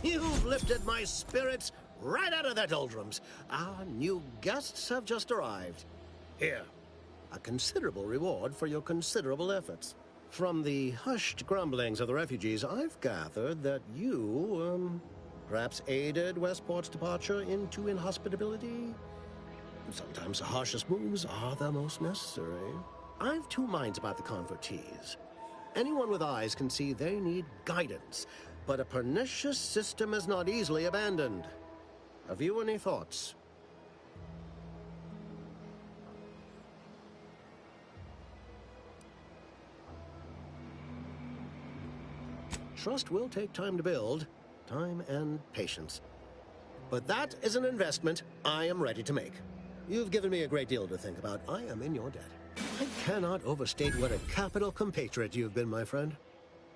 You've lifted my spirits right out of their doldrums. Our new guests have just arrived. Here, a considerable reward for your considerable efforts. From the hushed grumblings of the refugees, I've gathered that you, perhaps aided Westport's departure into inhospitability. Sometimes the harshest moves are the most necessary. I've two minds about the convertees. Anyone with eyes can see they need guidance, but a pernicious system is not easily abandoned. Have you any thoughts? Trust will take time to build, time and patience. But that is an investment I am ready to make. You've given me a great deal to think about. I am in your debt. I cannot overstate what a capital compatriot you've been, my friend.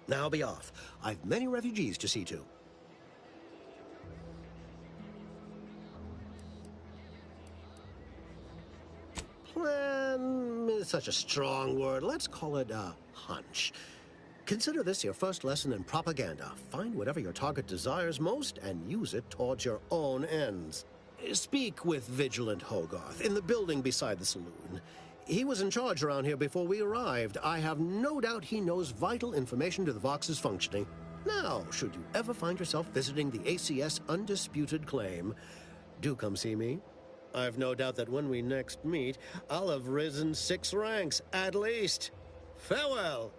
Now be off. I've many refugees to see to. Plan is such a strong word. Let's call it a hunch. Consider this your first lesson in propaganda. Find whatever your target desires most and use it towards your own ends. Speak with Vigilant Hogarth in the building beside the saloon. He was in charge around here before we arrived. I have no doubt he knows vital information to the Vox's functioning. Now, should you ever find yourself visiting the ACS Undisputed Claim, do come see me. I've no doubt that when we next meet, I'll have risen 6 ranks, at least. Farewell!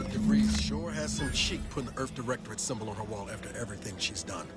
DeVries sure has some cheek putting the Earth Directorate symbol on her wall after everything she's done.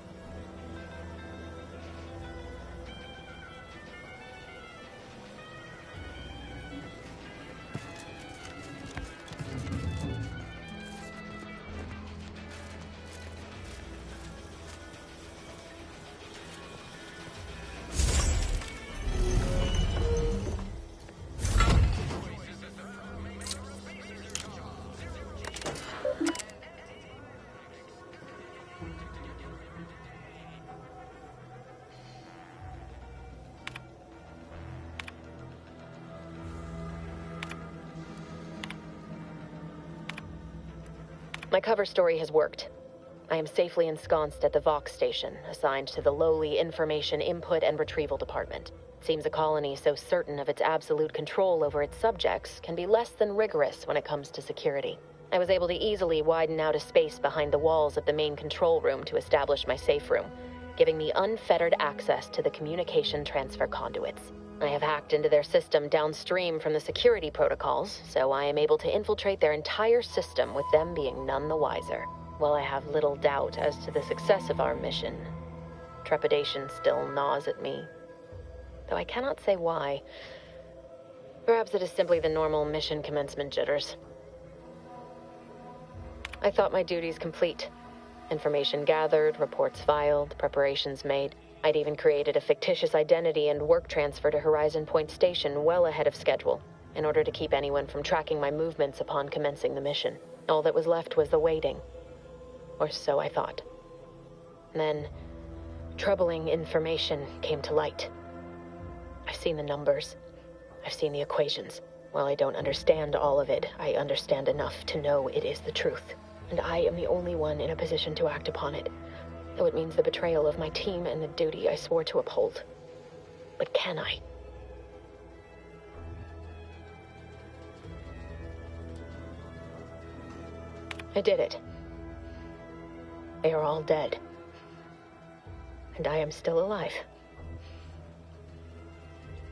My cover story has worked. I am safely ensconced at the Vox station, assigned to the lowly Information Input and Retrieval Department. Seems a colony so certain of its absolute control over its subjects can be less than rigorous when it comes to security. I was able to easily widen out a space behind the walls of the main control room to establish my safe room, giving me unfettered access to the communication transfer conduits. I have hacked into their system downstream from the security protocols, so I am able to infiltrate their entire system with them being none the wiser. While I have little doubt as to the success of our mission, trepidation still gnaws at me, though I cannot say why. Perhaps it is simply the normal mission commencement jitters. I thought my duties complete. Information gathered, reports filed, preparations made. I'd even created a fictitious identity and work transfer to Horizon Point Station well ahead of schedule, in order to keep anyone from tracking my movements upon commencing the mission. All that was left was the waiting. Or so I thought. Then, troubling information came to light. I've seen the numbers. I've seen the equations. While I don't understand all of it, I understand enough to know it is the truth. And I am the only one in a position to act upon it. Though it means the betrayal of my team and the duty I swore to uphold. But can I? I did it. They are all dead. And I am still alive.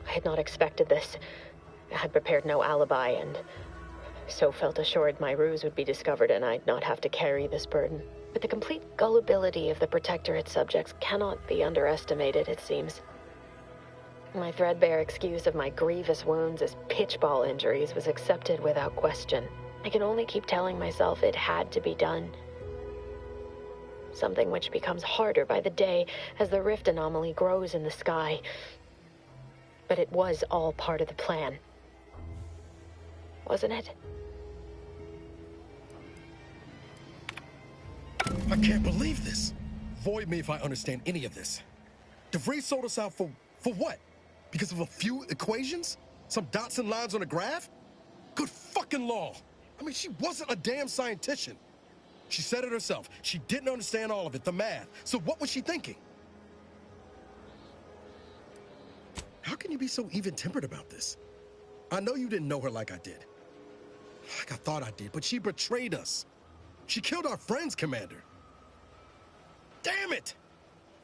I had not expected this. I had prepared no alibi, and so felt assured my ruse would be discovered and I'd not have to carry this burden. But the complete gullibility of the Protectorate's subjects cannot be underestimated, it seems. My threadbare excuse of my grievous wounds as pitchball injuries was accepted without question. I can only keep telling myself it had to be done. Something which becomes harder by the day as the rift anomaly grows in the sky. But it was all part of the plan. Wasn't it? I can't believe this. Void me if I understand any of this. DeVries sold us out for what? Because of a few equations? Some dots and lines on a graph? Good fucking law. I mean, she wasn't a damn scientician. She said it herself. She didn't understand all of it, the math. So what was she thinking? How can you be so even-tempered about this? I know you didn't know her like I did. Like I thought I did, but she betrayed us. She killed our friends, Commander. Damn it!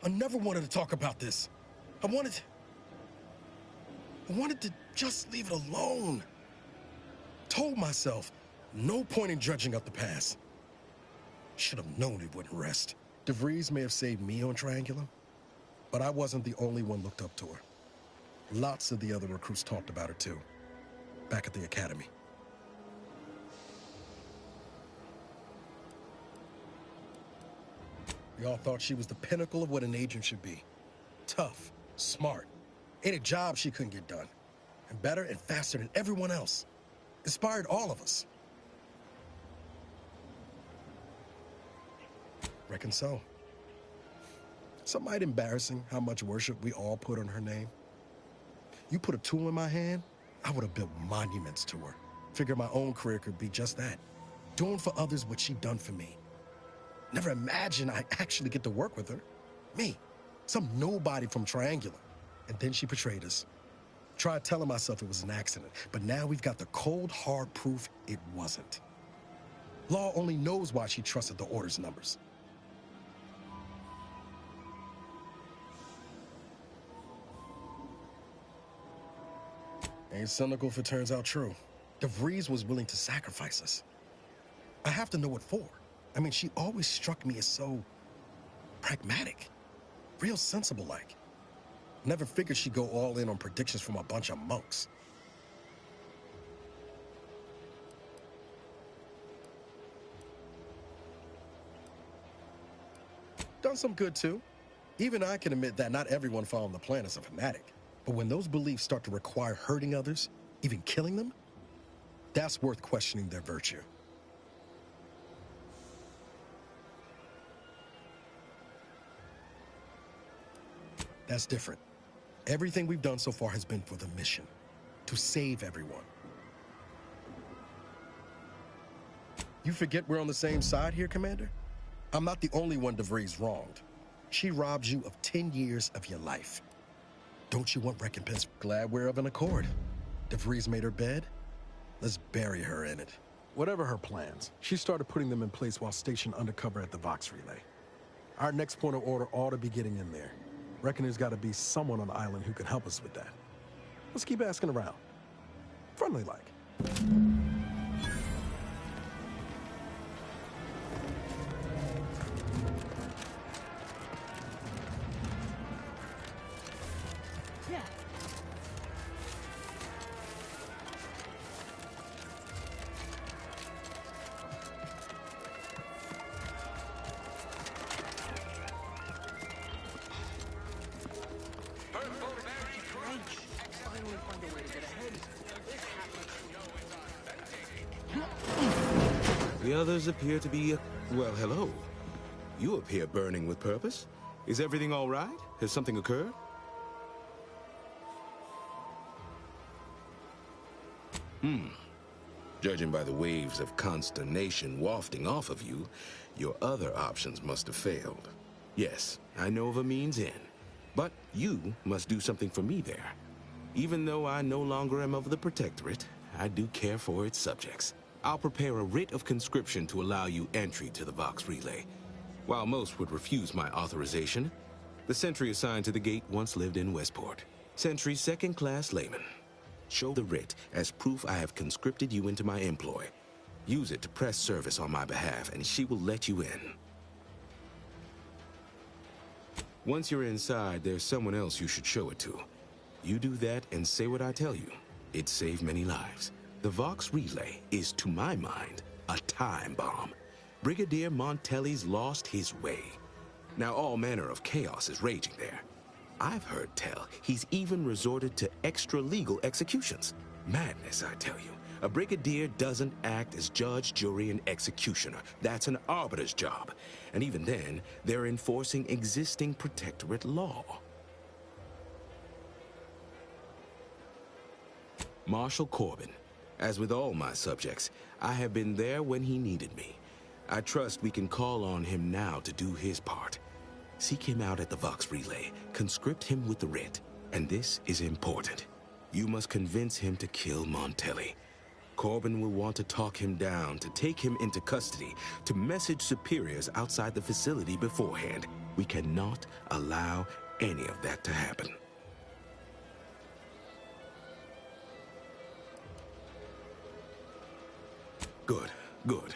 I never wanted to talk about this. I wanted to just leave it alone. Told myself, no point in dredging up the past. Should have known it wouldn't rest. DeVries may have saved me on Triangulum, but I wasn't the only one looked up to her. Lots of the other recruits talked about her too, back at the academy. We all thought she was the pinnacle of what an agent should be. Tough, smart, ain't a job she couldn't get done. And better and faster than everyone else. Inspired all of us. Reckon so. Some might embarrassing how much worship we all put on her name. You put a tool in my hand, I would have built monuments to her. Figure my own career could be just that. Doing for others what she done for me. Never imagined I'd actually get to work with her. Me, some nobody from Triangulum. And then she betrayed us. Tried telling myself it was an accident, but now we've got the cold, hard proof it wasn't. Law only knows why she trusted the Order's numbers. Ain't cynical if it turns out true. DeVries was willing to sacrifice us. I have to know what for. I mean, she always struck me as so pragmatic, real sensible-like. Never figured she'd go all in on predictions from a bunch of monks. Done some good, too. Even I can admit that not everyone following the plan is a fanatic. But when those beliefs start to require hurting others, even killing them, that's worth questioning their virtue. That's different. Everything we've done so far has been for the mission, to save everyone. You forget we're on the same side here, Commander? I'm not the only one DeVries wronged. She robbed you of 10 years of your life. Don't you want recompense? Glad we're of an accord. DeVries made her bed. Let's bury her in it. Whatever her plans, she started putting them in place while stationed undercover at the Vox Relay. Our next point of order ought to be getting in there. Reckon there's got to be someone on the island who can help us with that. Let's keep asking around. Friendly-like. The others appear to be, well, hello. You appear burning with purpose. Is everything all right? Has something occurred? Judging by the waves of consternation wafting off of you, your other options must have failed. Yes, I know of a means in, but you must do something for me there. Even though I no longer am of the Protectorate, I do care for its subjects. I'll prepare a writ of conscription to allow you entry to the Vox Relay. While most would refuse my authorization, the sentry assigned to the gate once lived in Westport. Sentry second-class layman. Show the writ as proof I have conscripted you into my employ. Use it to press service on my behalf, and she will let you in. Once you're inside, there's someone else you should show it to. You do that and say what I tell you. It saved many lives. The Vox Relay is, to my mind, a time bomb. Brigadier Montelli's lost his way. Now all manner of chaos is raging there. I've heard tell he's even resorted to extra-legal executions. Madness, I tell you. A brigadier doesn't act as judge, jury, and executioner. That's an arbiter's job. And even then, they're enforcing existing protectorate law. Marshal Corbin. As with all my subjects, I have been there when he needed me. I trust we can call on him now to do his part. Seek him out at the Vox Relay, conscript him with the writ, and this is important. You must convince him to kill Montelli. Corbin will want to talk him down, to take him into custody, to message superiors outside the facility beforehand. We cannot allow any of that to happen. Good, good.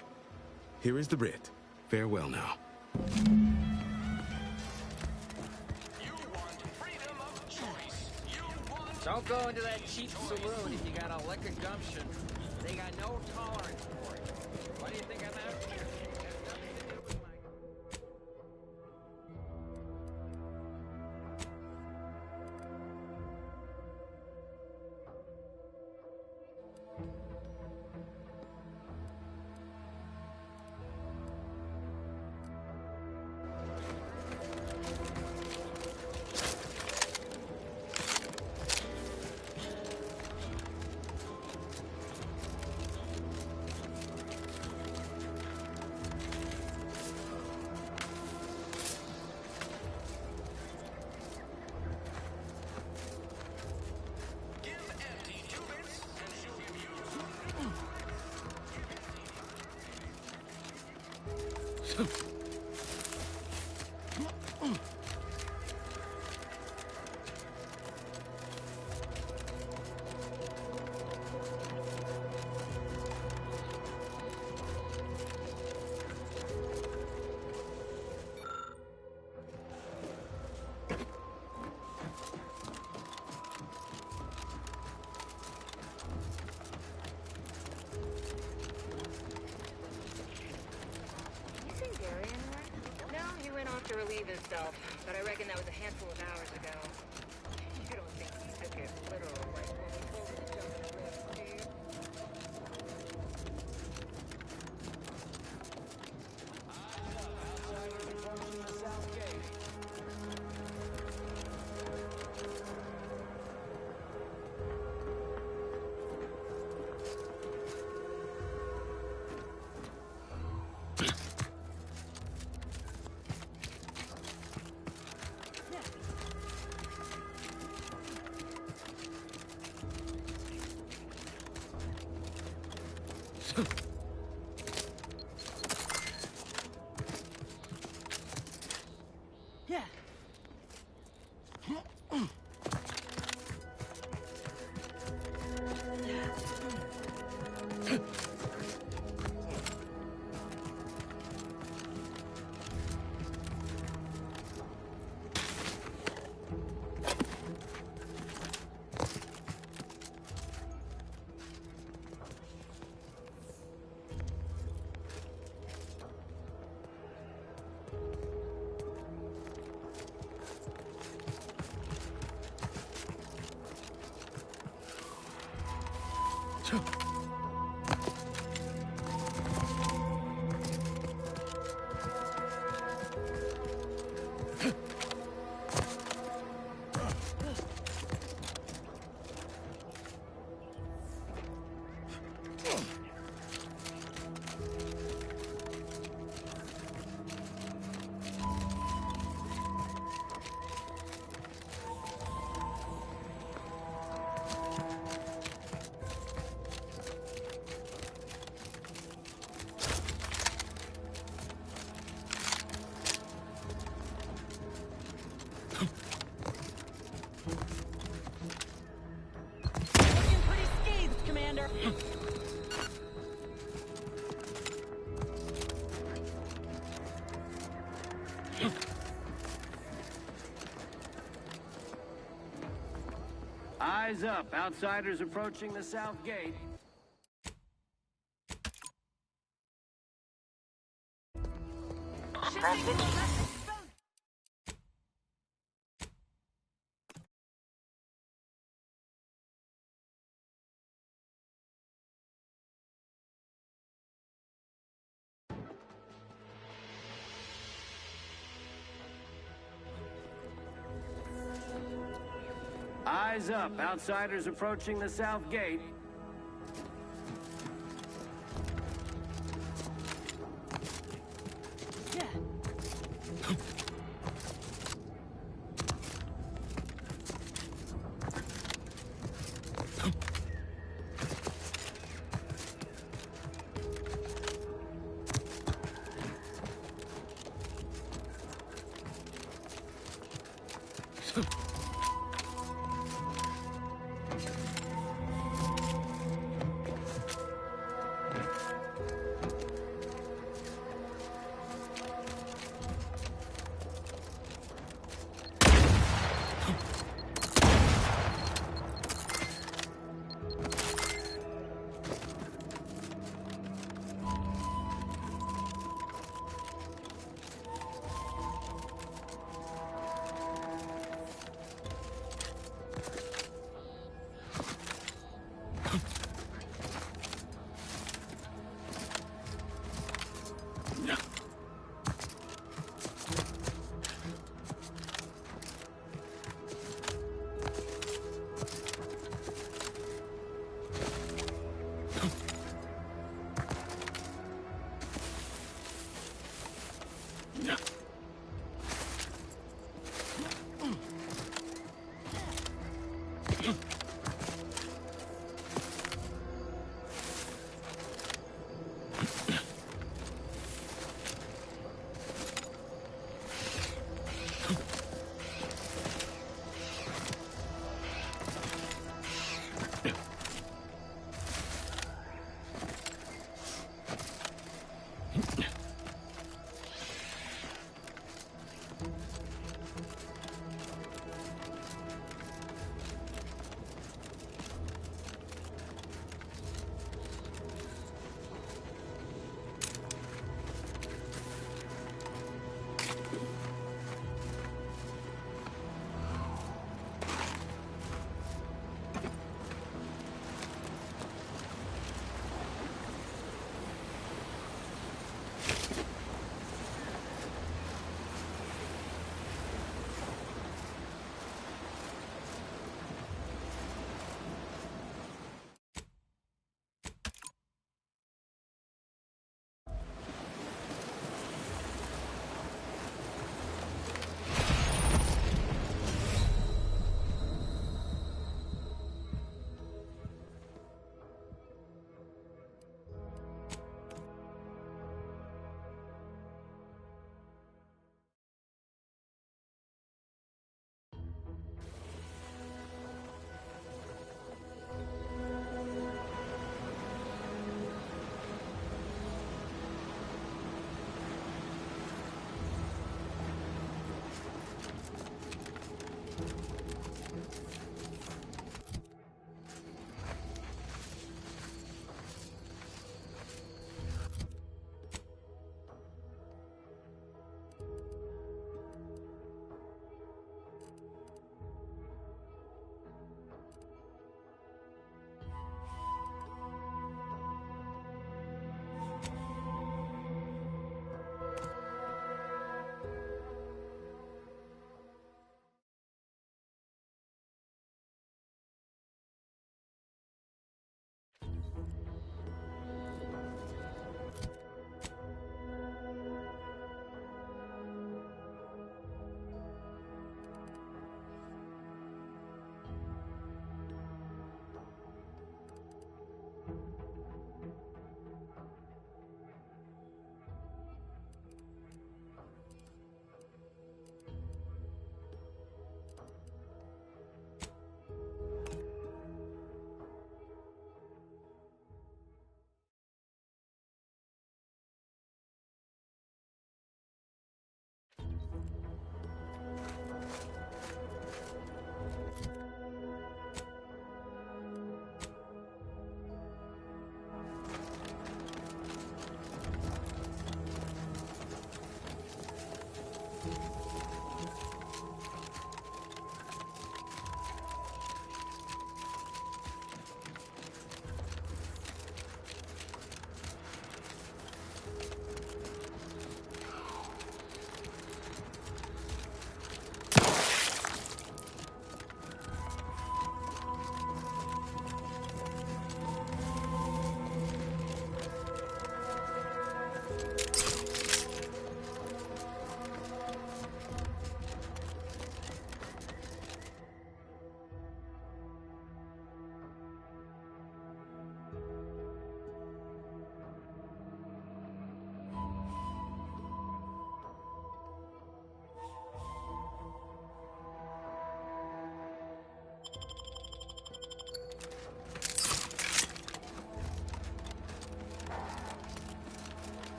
Here is the writ. Farewell now. Don't go into that cheap saloon if you got a liquor gumption. They got no tolerance for it. What do you think of that? It has nothing to do with my... To relieve himself, but I reckon that was a handful of hours ago. You don't think he took it literal, like when we told him to jump in the river, do you? Eyes up. Outsiders approaching the south gate. Eyes up. Outsiders approaching the south gate.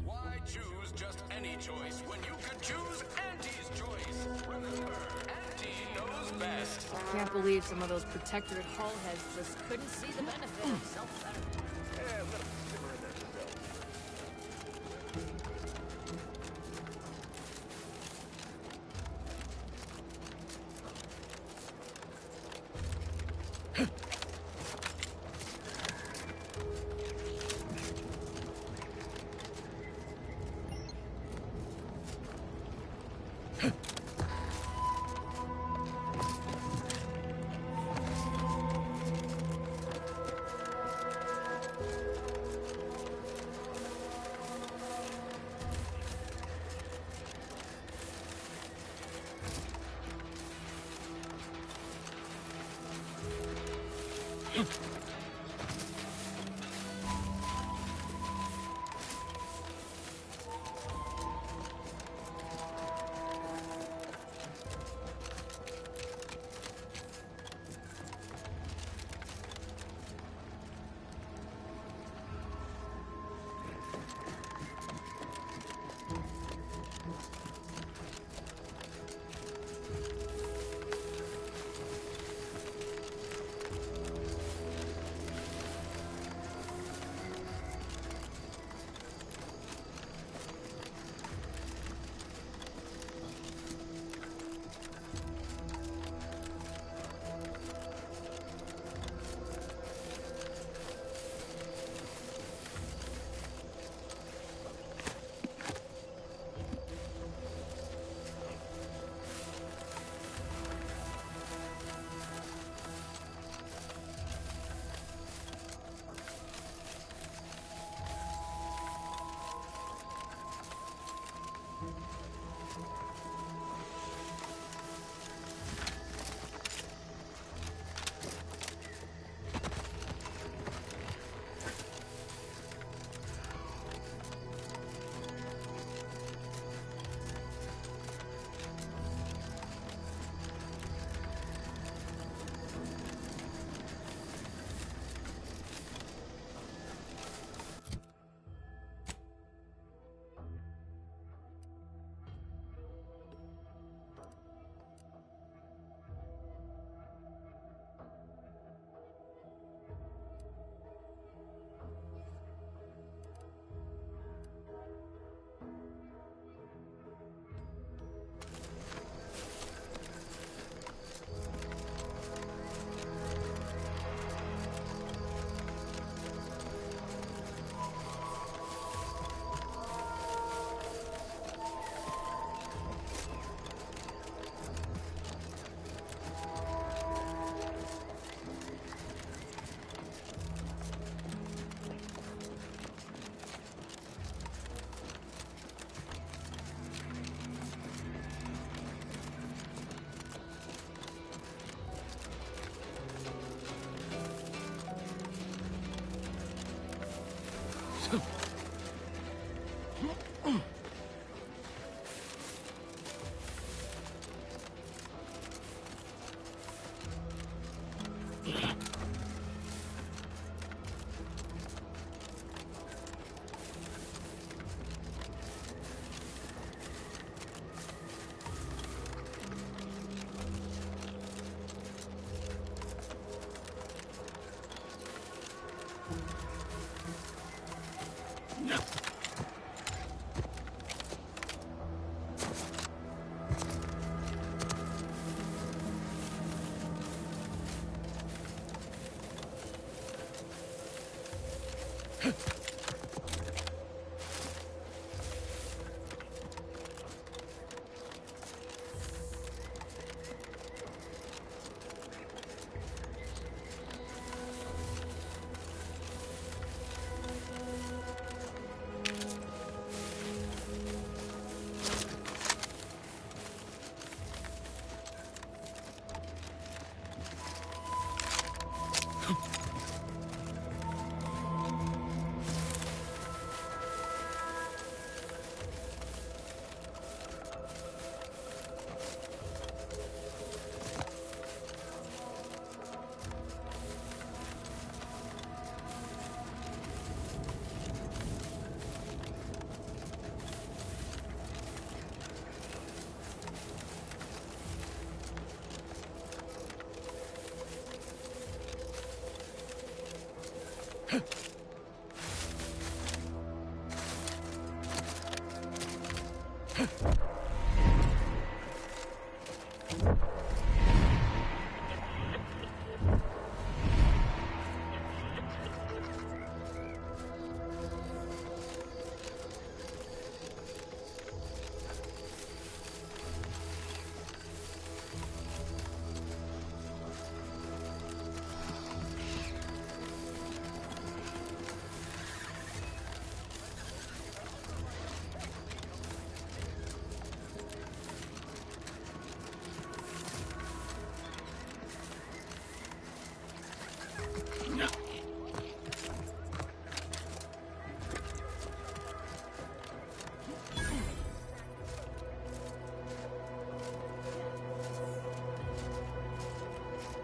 Why choose just any choice when you could choose Auntie's choice? Remember, Auntie knows best. I can't believe some of those protectorate hull heads just couldn't see the benefit of self-benefit.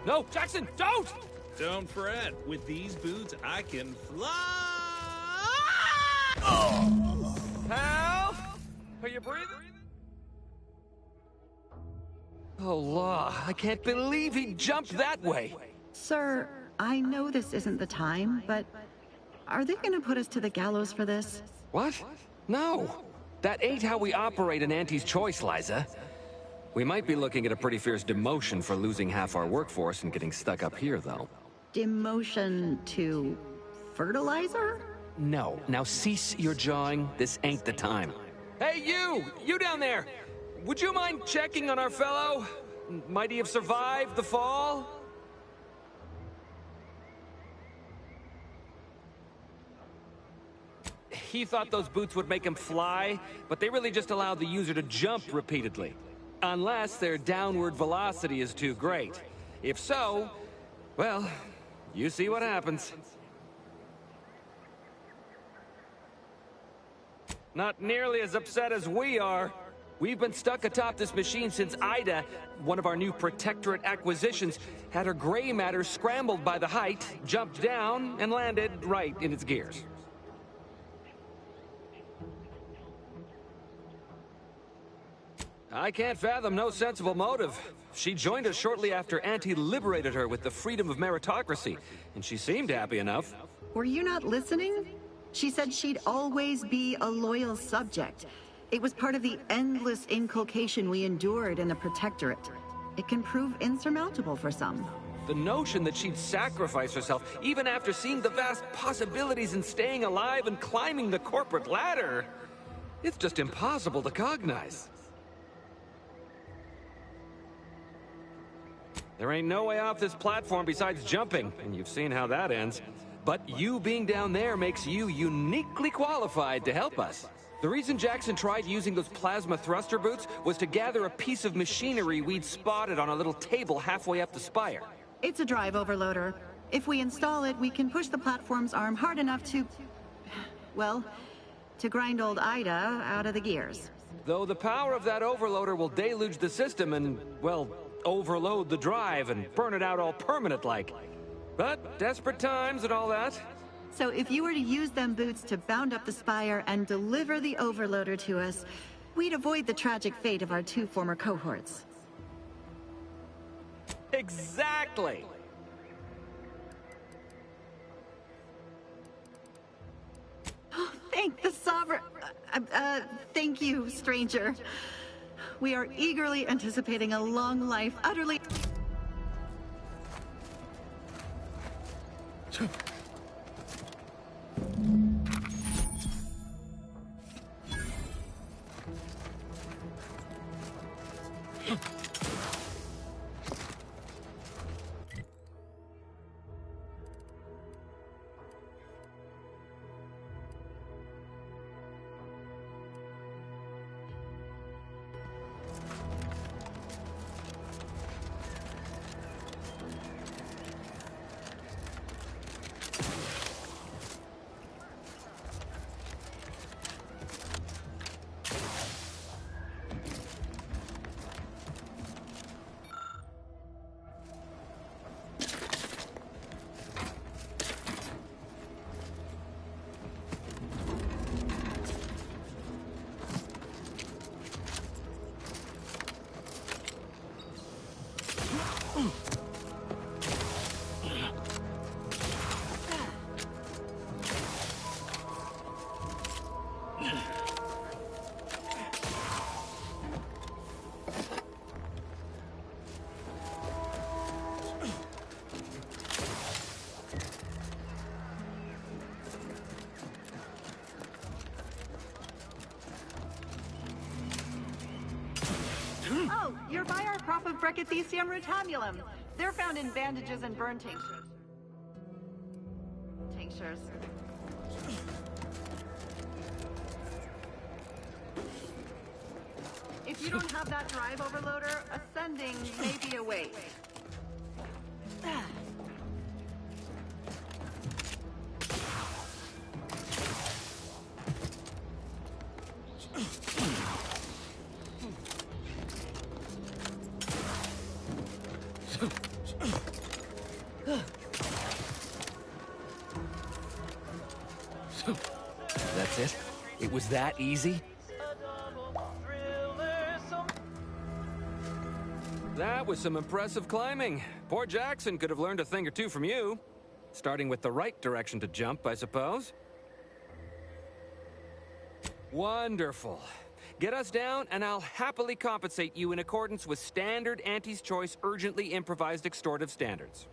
No, Jackson, don't! Don't fret. With these boots, I can fly! Hal? Are you breathing? Oh, law. I can't believe he jumped that way. Sir, I know this isn't the time, but are they gonna put us to the gallows for this? What? No. That ain't how we operate in Auntie's Choice, Liza. We might be looking at a pretty fierce demotion for losing half our workforce and getting stuck up here, though. Demotion to fertilizer? No. Now cease your jawing. This ain't the time. Hey, you! You down there! Would you mind checking on our fellow? Might he have survived the fall? He thought those boots would make him fly, but they really just allowed the user to jump repeatedly. Unless their downward velocity is too great. If so, well, you see what happens. Not nearly as upset as we are. We've been stuck atop this machine since Ida, one of our new Protectorate acquisitions, had her gray matter scrambled by the height, jumped down, and landed right in its gears. I can't fathom no sensible motive. She joined us shortly after Auntie liberated her with the freedom of meritocracy, and she seemed happy enough. Were you not listening? She said she'd always be a loyal subject. It was part of the endless inculcation we endured in the Protectorate. It can prove insurmountable for some. The notion that she'd sacrifice herself, even after seeing the vast possibilities in staying alive and climbing the corporate ladder, it's just impossible to cognize. There ain't no way off this platform besides jumping, and you've seen how that ends. But you being down there makes you uniquely qualified to help us. The reason Jackson tried using those plasma thruster boots was to gather a piece of machinery we'd spotted on a little table halfway up the spire. It's a drive overloader. If we install it, we can push the platform's arm hard enough to... well, to grind old Ida out of the gears. Though the power of that overloader will deluge the system and, well, overload the drive and burn it out all permanent-like. But desperate times and all that. So if you were to use them boots to bound up the spire and deliver the overloader to us, we'd avoid the tragic fate of our 2 former cohorts. Exactly! Thank the Sovereign... thank you, stranger. We are eagerly anticipating a long life, utterly... Oh, you're by our prop of Brachythecium rutamulum. They're found in bandages and burn tinctures. If you don't have that drive overloader, ascending may be a waste. That's it? It was that easy? That was some impressive climbing. Poor Jackson could have learned a thing or two from you. Starting with the right direction to jump, I suppose. Wonderful. Get us down, and I'll happily compensate you in accordance with standard Auntie's Choice urgently improvised extortive standards.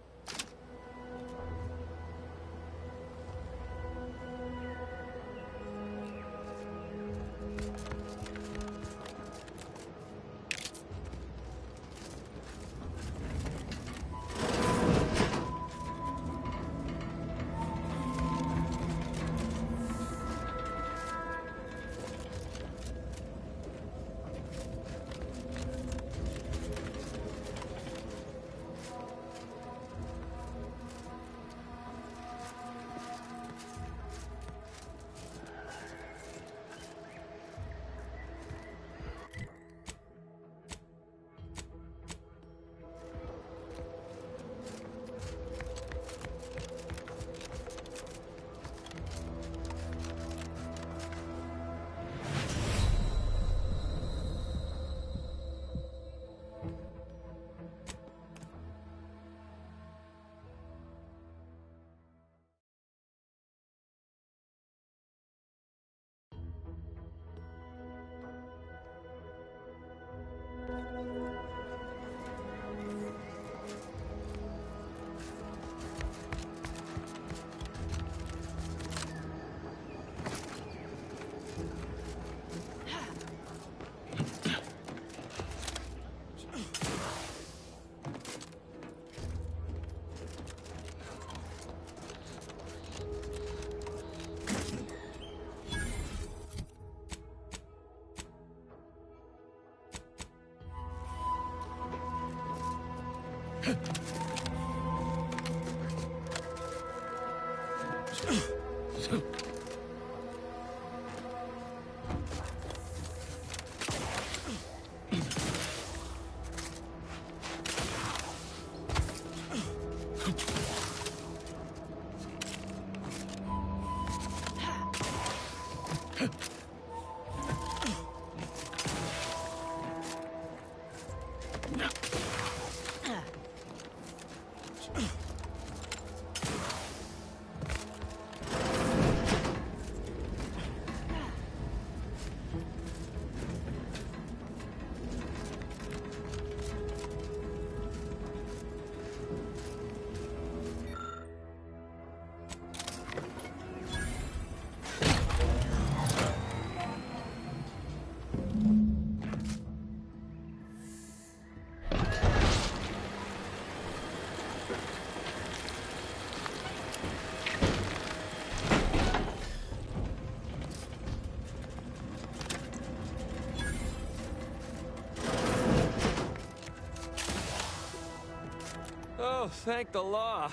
thank the law.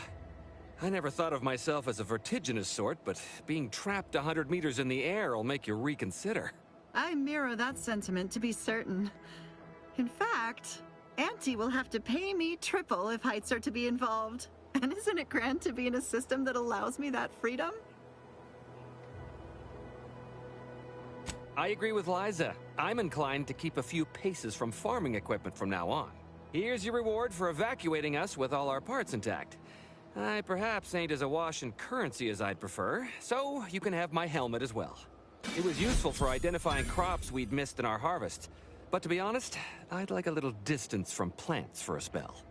I never thought of myself as a vertiginous sort, but being trapped 100 meters in the air will make you reconsider. I mirror that sentiment, to be certain. In fact, Auntie will have to pay me triple if heights are to be involved. And isn't it grand to be in a system that allows me that freedom? I agree with Liza. I'm inclined to keep a few paces from farming equipment from now on. Here's your reward for evacuating us with all our parts intact. I perhaps ain't as awash in currency as I'd prefer, so you can have my helmet as well. It was useful for identifying crops we'd missed in our harvest. But to be honest, I'd like a little distance from plants for a spell.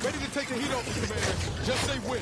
Ready to take the heat off, Commander. Just say when.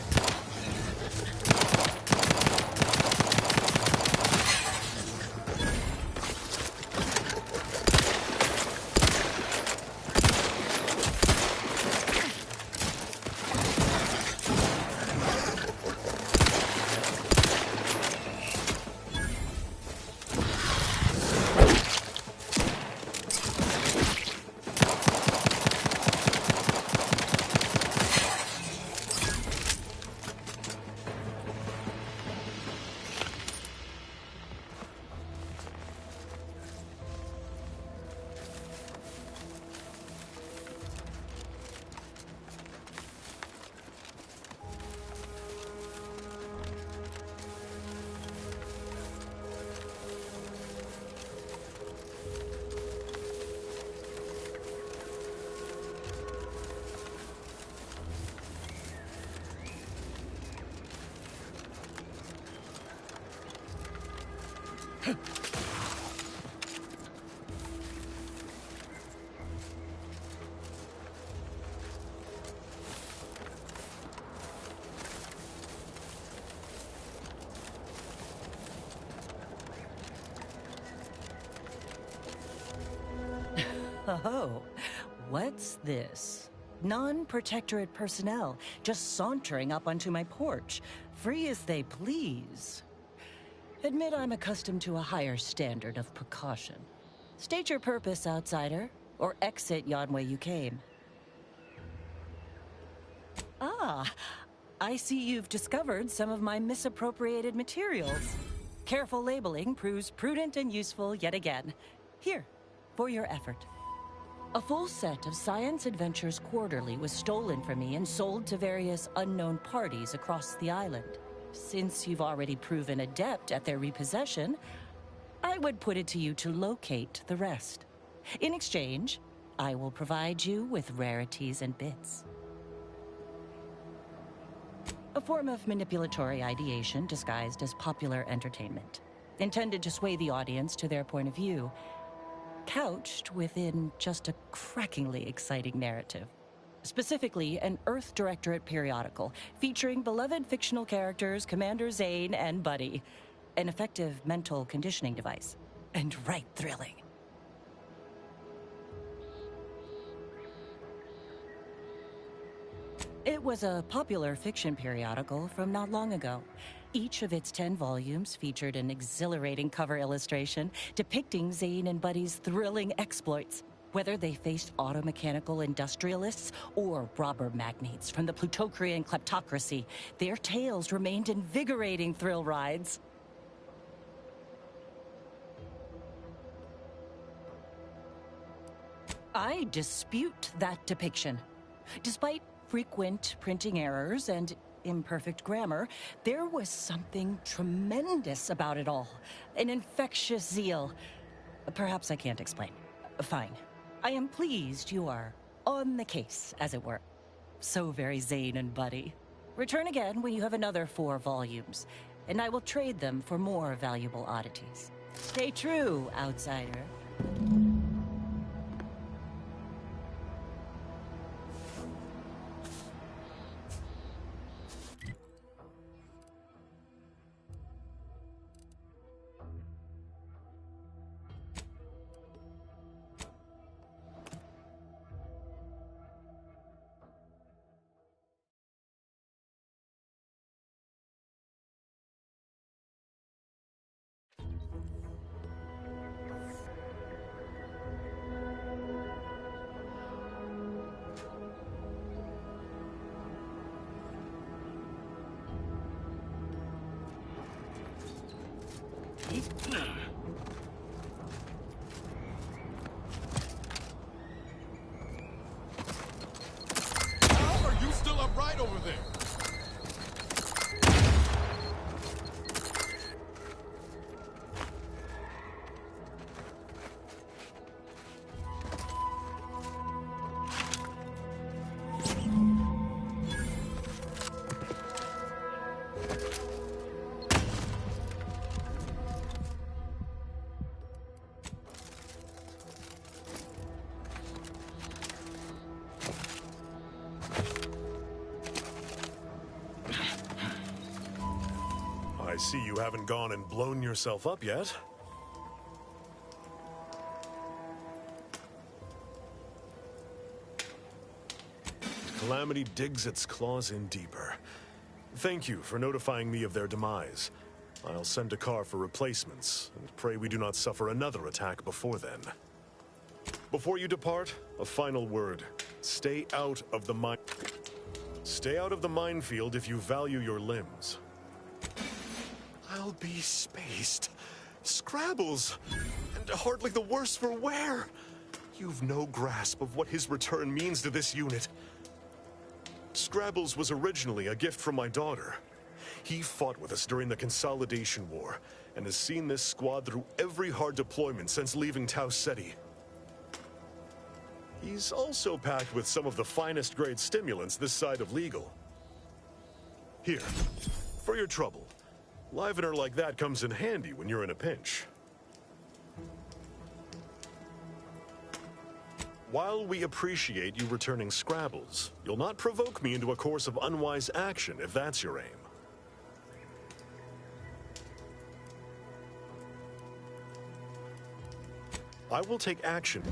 Oh, what's this? Non-protectorate personnel just sauntering up onto my porch, free as they please. Admit I'm accustomed to a higher standard of precaution. State your purpose, outsider, or exit yon way you came. Ah, I see you've discovered some of my misappropriated materials. Careful labeling proves prudent and useful yet again. Here, for your effort. A full set of Science Adventures Quarterly was stolen from me and sold to various unknown parties across the island. Since you've already proven adept at their repossession, I would put it to you to locate the rest. In exchange, I will provide you with rarities and bits. A form of manipulatory ideation disguised as popular entertainment, intended to sway the audience to their point of view, couched within just a crackingly exciting narrative. Specifically, an Earth Directorate periodical featuring beloved fictional characters Commander Zane and Buddy. An effective mental conditioning device. And right thrilling. It was a popular fiction periodical from not long ago. Each of its 10 volumes featured an exhilarating cover illustration depicting Zane and Buddy's thrilling exploits. Whether they faced automechanical industrialists or robber magnates from the Plutocrian kleptocracy, their tales remained invigorating thrill rides. I dispute that depiction. Despite frequent printing errors and imperfect grammar, there was something tremendous about it all. An infectious zeal. Perhaps I can't explain. Fine. I am pleased you are on the case, as it were. So very Zane and Buddy. Return again when you have another 4 volumes, and I will trade them for more valuable oddities. Stay true, outsider. How are you still upright over there? I see you haven't gone and blown yourself up yet. Calamity digs its claws in deeper. Thank you for notifying me of their demise. I'll send a car for replacements, and pray we do not suffer another attack before then. Before you depart, a final word. Stay out of the minefield if you value your limbs. I'll be spaced. Scrabbles! And hardly the worse for wear! You've no grasp of what his return means to this unit. Scrabbles was originally a gift from my daughter. He fought with us during the Consolidation War, and has seen this squad through every hard deployment since leaving Tau Ceti. He's also packed with some of the finest grade stimulants this side of legal. Here, for your trouble. Livener like that comes in handy when you're in a pinch. While we appreciate you returning Scrabbles, you'll not provoke me into a course of unwise action if that's your aim. I will take action.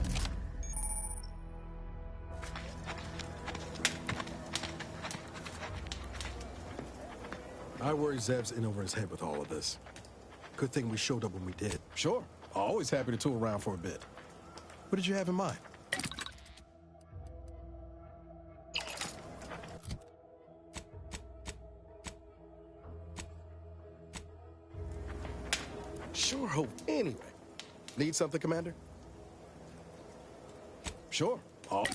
I worry Zev's in over his head with all of this. Good thing we showed up when we did. Sure, always happy to tool around for a bit. What did you have in mind? Sure hope. Anyway, need something, Commander? Sure. Oh.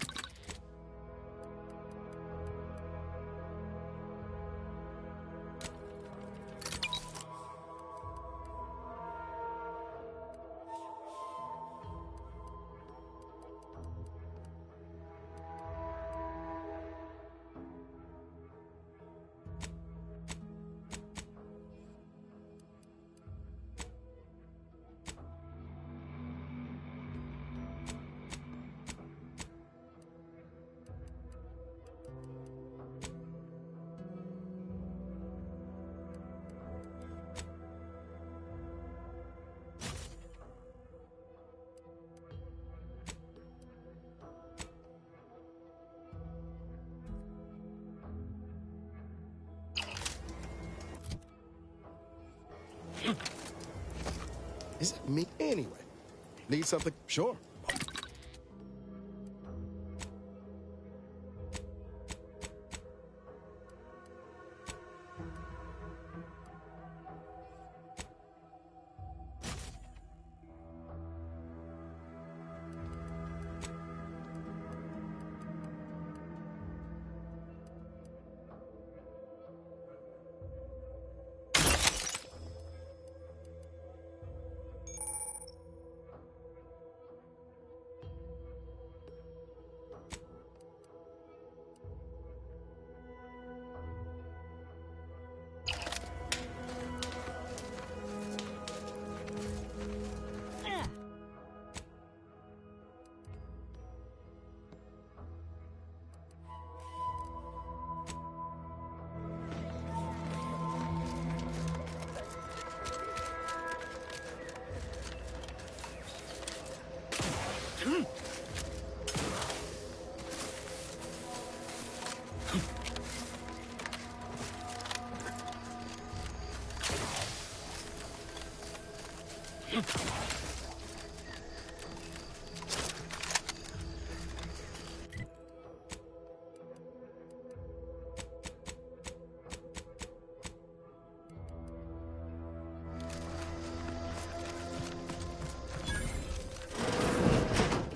Is it me anyway? Need something? Sure.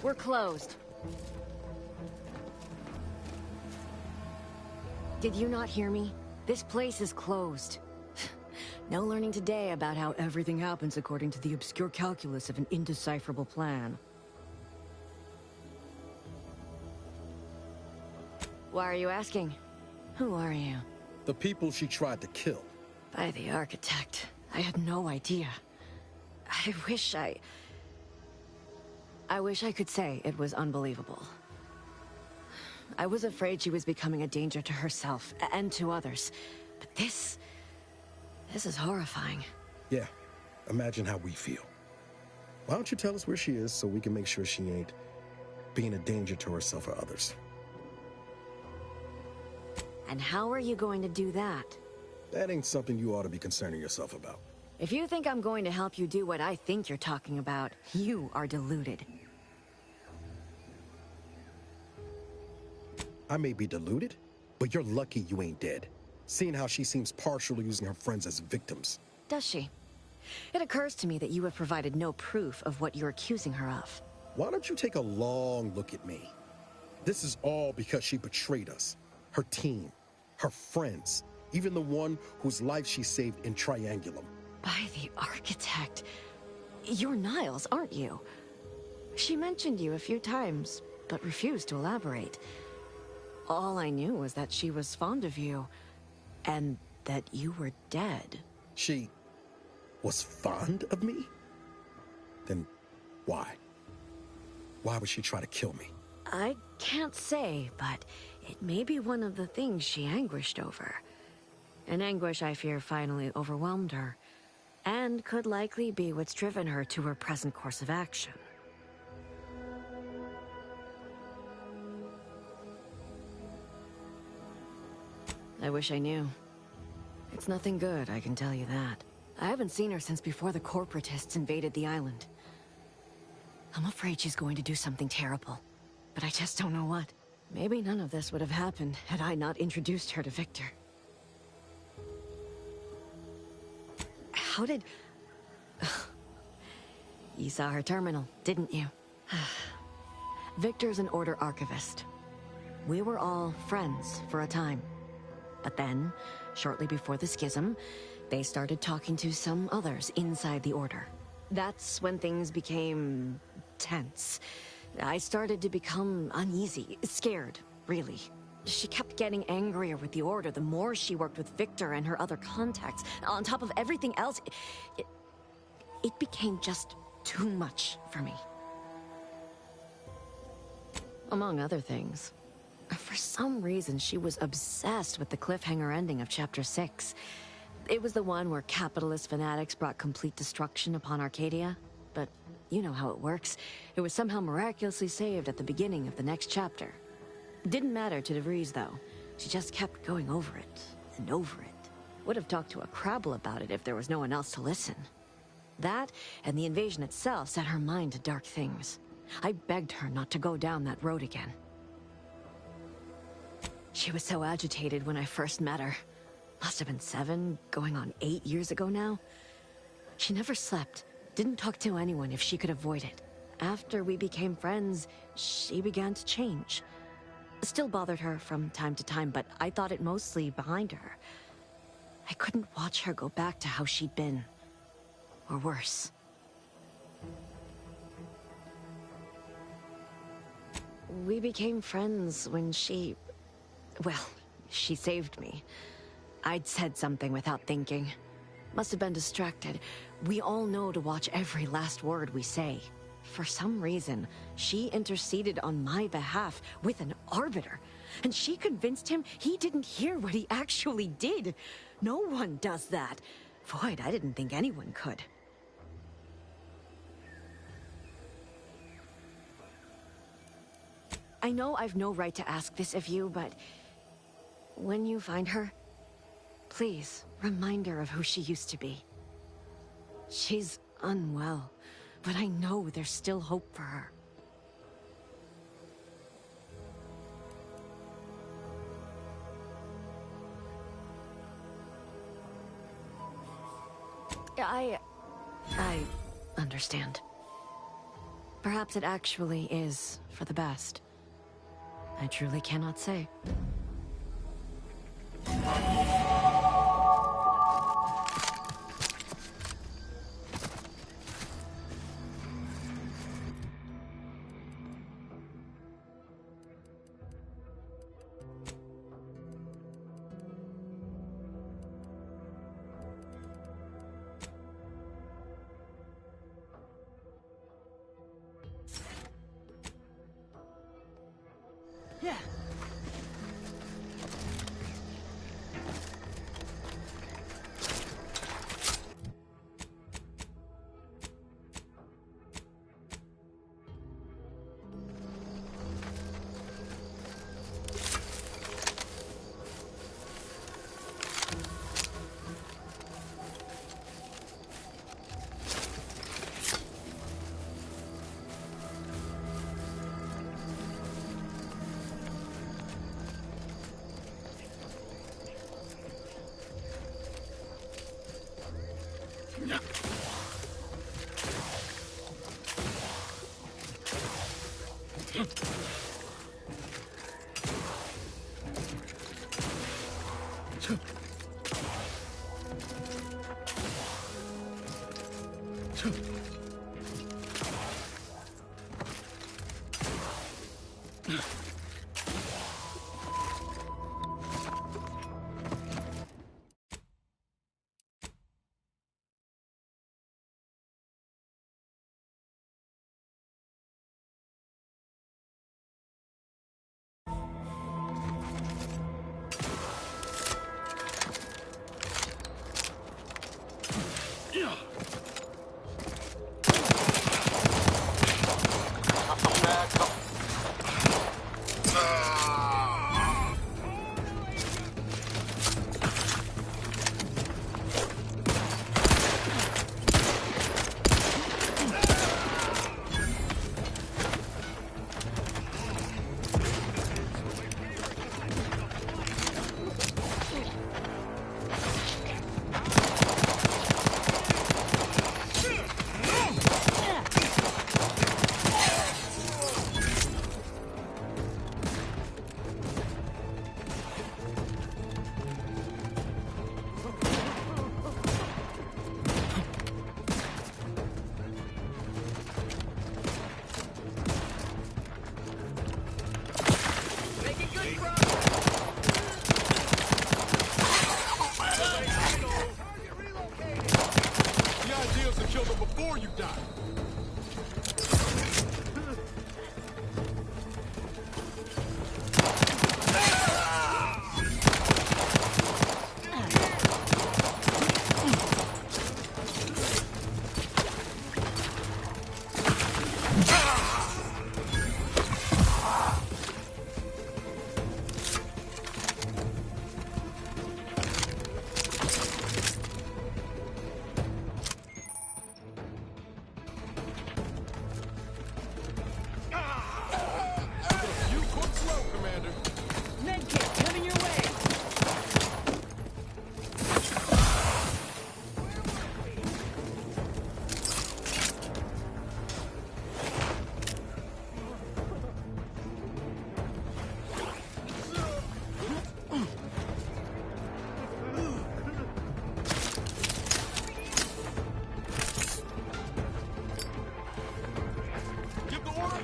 We're closed. Did you not hear me? This place is closed. No learning today about how everything happens according to the obscure calculus of an indecipherable plan. Why are you asking? Who are you? The people she tried to kill. By the architect. I had no idea. I wish I could say it was unbelievable. I was afraid she was becoming a danger to herself and to others. But this is horrifying. Yeah, imagine how we feel. Why don't you tell us where she is so we can make sure she ain't being a danger to herself or others? And how are you going to do that? That ain't something you ought to be concerning yourself about. If you think I'm going to help you do what I think you're talking about, you are deluded. I may be deluded, but you're lucky you ain't dead. Seeing how she seems partial to using her friends as victims. Does she? It occurs to me that you have provided no proof of what you're accusing her of. Why don't you take a long look at me? This is all because she betrayed us. Her team, her friends, even the one whose life she saved in Triangulum. By the architect. You're Niles, aren't you? She mentioned you a few times, but refused to elaborate. All I knew was that she was fond of you, and that you were dead. She was fond of me, then why? Why would she try to kill me? I can't say, but it may be one of the things she anguished over. An anguish I fear finally overwhelmed her, and could likely be what's driven her to her present course of action. I wish I knew. It's nothing good, I can tell you that. I haven't seen her since before the corporatists invaded the island. I'm afraid she's going to do something terrible, but I just don't know what. Maybe none of this would have happened had I not introduced her to Victor. How did... You saw her terminal, didn't you? Victor's an Order archivist. We were all friends for a time. But then, shortly before the schism, they started talking to some others inside the Order. That's when things became tense. I started to become uneasy, scared, really. She kept getting angrier with the Order the more she worked with Victor and her other contacts. On top of everything else, it became just too much for me. Among other things. For some reason, she was obsessed with the cliffhanger ending of Chapter 6. It was the one where capitalist fanatics brought complete destruction upon Arcadia. But you know how it works. It was somehow miraculously saved at the beginning of the next chapter. Didn't matter to DeVries, though. She just kept going over it and over it. Would have talked to a Crabble about it if there was no one else to listen. That, and the invasion itself, set her mind to dark things. I begged her not to go down that road again. She was so agitated when I first met her. Must have been 7, going on 8 years ago now. She never slept, didn't talk to anyone if she could avoid it. After we became friends, she began to change. Still bothered her from time to time, but I thought it mostly behind her. I couldn't watch her go back to how she'd been. Or worse. We became friends when she... Well, she saved me. I'd said something without thinking. Must have been distracted. We all know to watch every last word we say. For some reason, she interceded on my behalf with an arbiter. And she convinced him he didn't hear what he actually did. No one does that. Void, I didn't think anyone could. I know I've no right to ask this of you, but... when you find her, please remind her of who she used to be. She's unwell, but I know there's still hope for her. I understand. Perhaps it actually is for the best. I truly cannot say.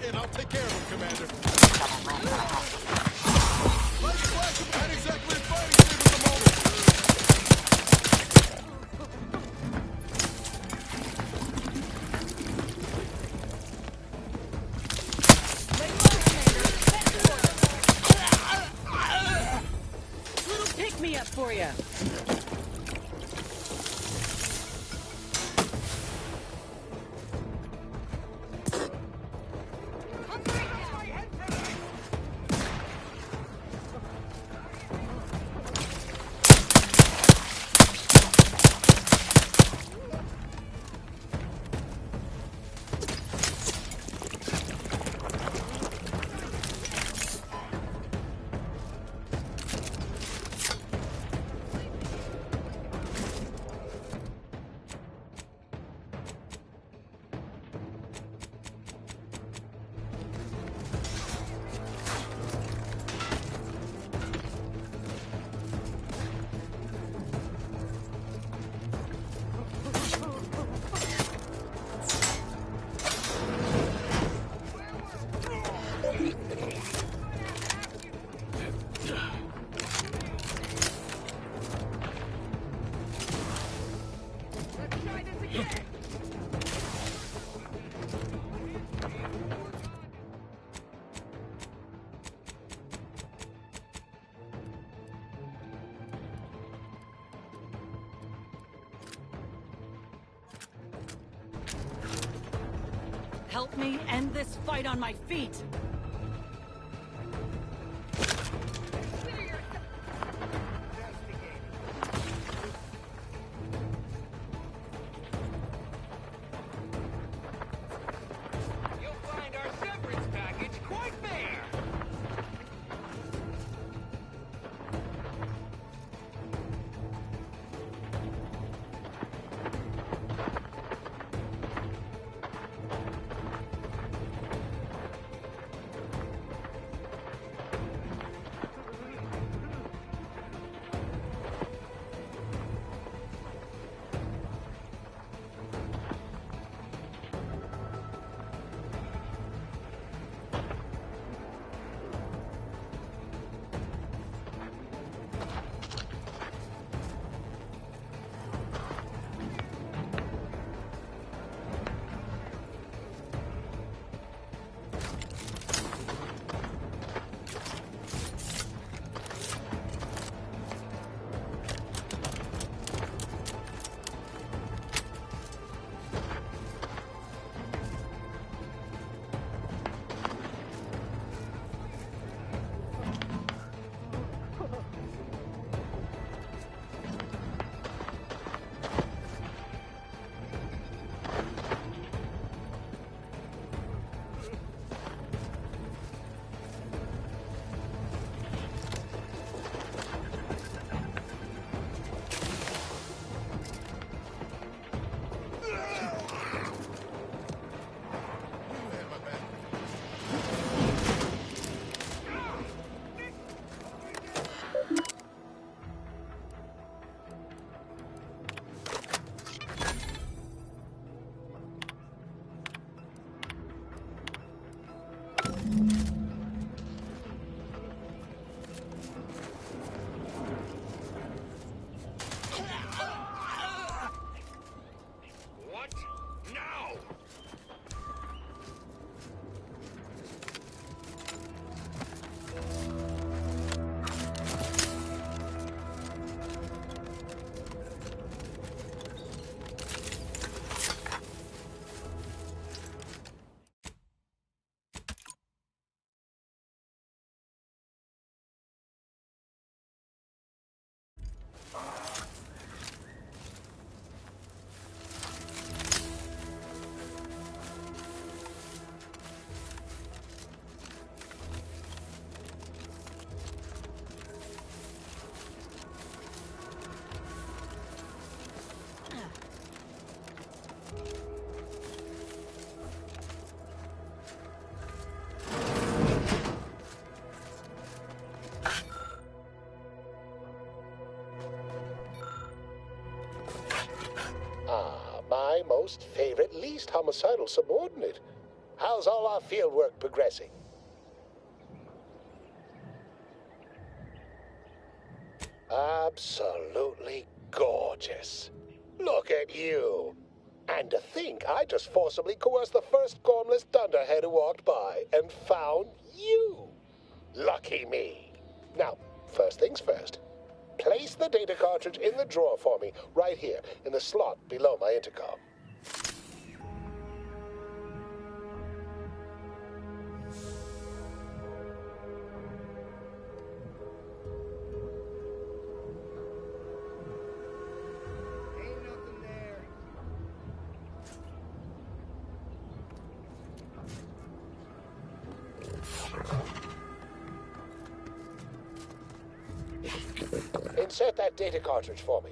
and I'll take care of him, Commander. Light flash, not exactly in fighting shape at the moment. Little pick-me-up for you. Help me end this fight on my feet! You'll find our severance package quite fair. my most favorite, least homicidal subordinate. How's all our fieldwork progressing? Absolutely gorgeous. Look at you. And to think I just forcibly coerced the first gormless dunderhead who walked by and found you. Lucky me. Now, first things first. Place the data cartridge in the drawer for me, right here, in the slot below my intercom. Insert that data cartridge for me.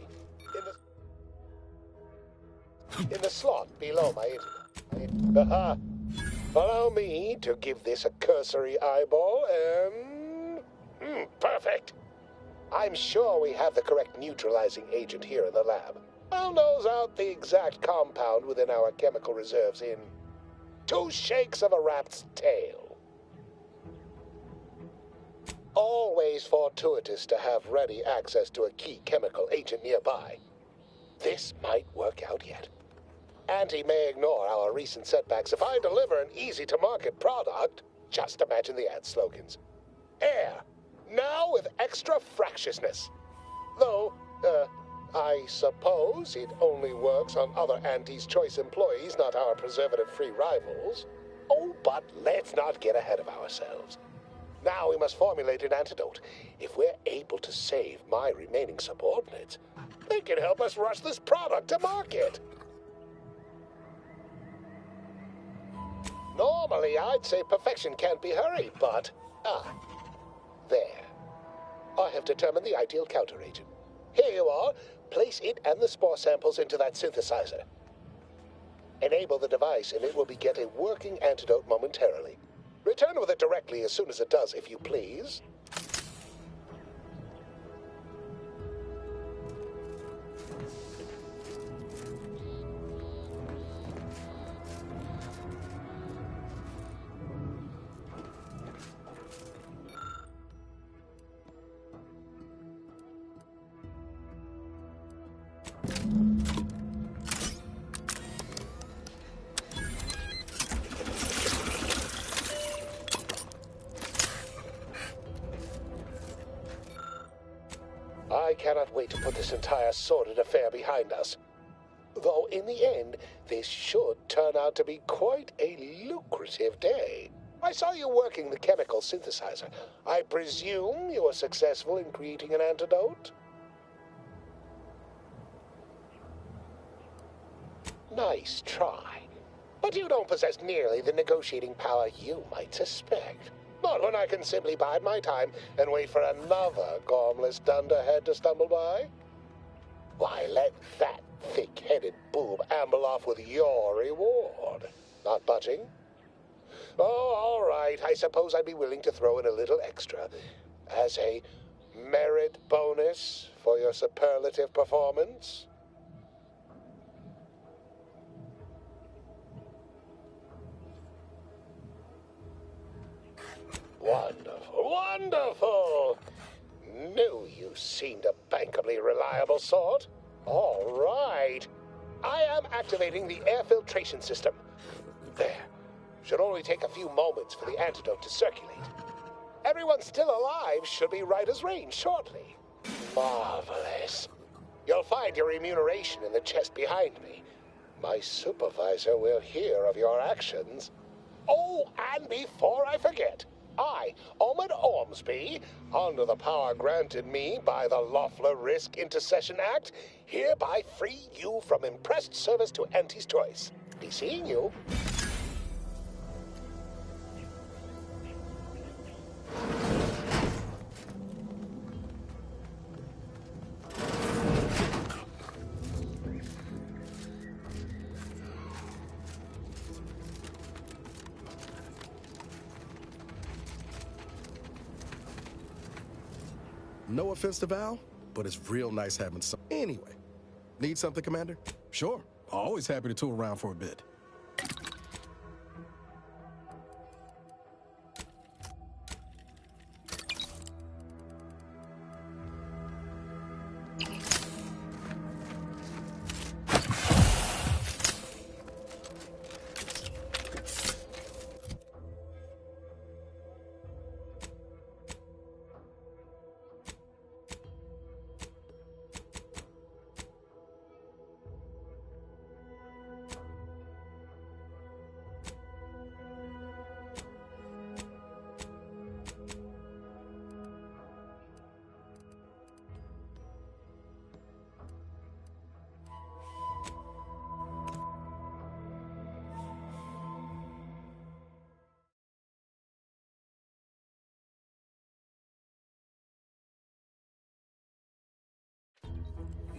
In the slot below my internet. Allow me to give this a cursory eyeball and... perfect. I'm sure we have the correct neutralizing agent here in the lab. I'll nose out the exact compound within our chemical reserves in 2 shakes of a rat's tail. Always fortuitous to have ready access to a key chemical agent nearby. This might work out yet. Auntie may ignore our recent setbacks if I deliver an easy-to-market product. Just imagine the ad slogans. Air, now with extra fractiousness. Though, I suppose it only works on other Auntie's Choice employees, not our preservative-free rivals. Oh, but let's not get ahead of ourselves. Now we must formulate an antidote. If we're able to save my remaining subordinates, they can help us rush this product to market. Normally, I'd say perfection can't be hurried, but... there. I have determined the ideal counteragent. Here you are. Place it and the spore samples into that synthesizer. Enable the device, and it will beget a working antidote momentarily. Return with it directly as soon as it does, if you please. I cannot wait to put this entire sordid affair behind us. Though in the end, this should turn out to be quite a lucrative day. I saw you working the chemical synthesizer. I presume you were successful in creating an antidote? Nice try. But you don't possess nearly the negotiating power you might suspect. Not when I can simply bide my time and wait for another gormless dunderhead to stumble by. Why, let that thick-headed boob amble off with your reward. Not budging? Oh, all right. I suppose I'd be willing to throw in a little extra as a merit bonus for your superlative performance. Wonderful, wonderful! Knew you seemed a bankably reliable sort. All right. I am activating the air filtration system. There. Should only take a few moments for the antidote to circulate. Everyone still alive should be right as rain shortly. Marvelous. You'll find your remuneration in the chest behind me. My supervisor will hear of your actions. Oh, and before I forget, I, Omid Ormsby, under the power granted me by the Loeffler Risk Intercession Act, hereby free you from impressed service to Auntie's Choice. Be seeing you. No offense to Val, but it's real nice having some. Anyway, need something, Commander? Sure, Always happy to tool around for a bit.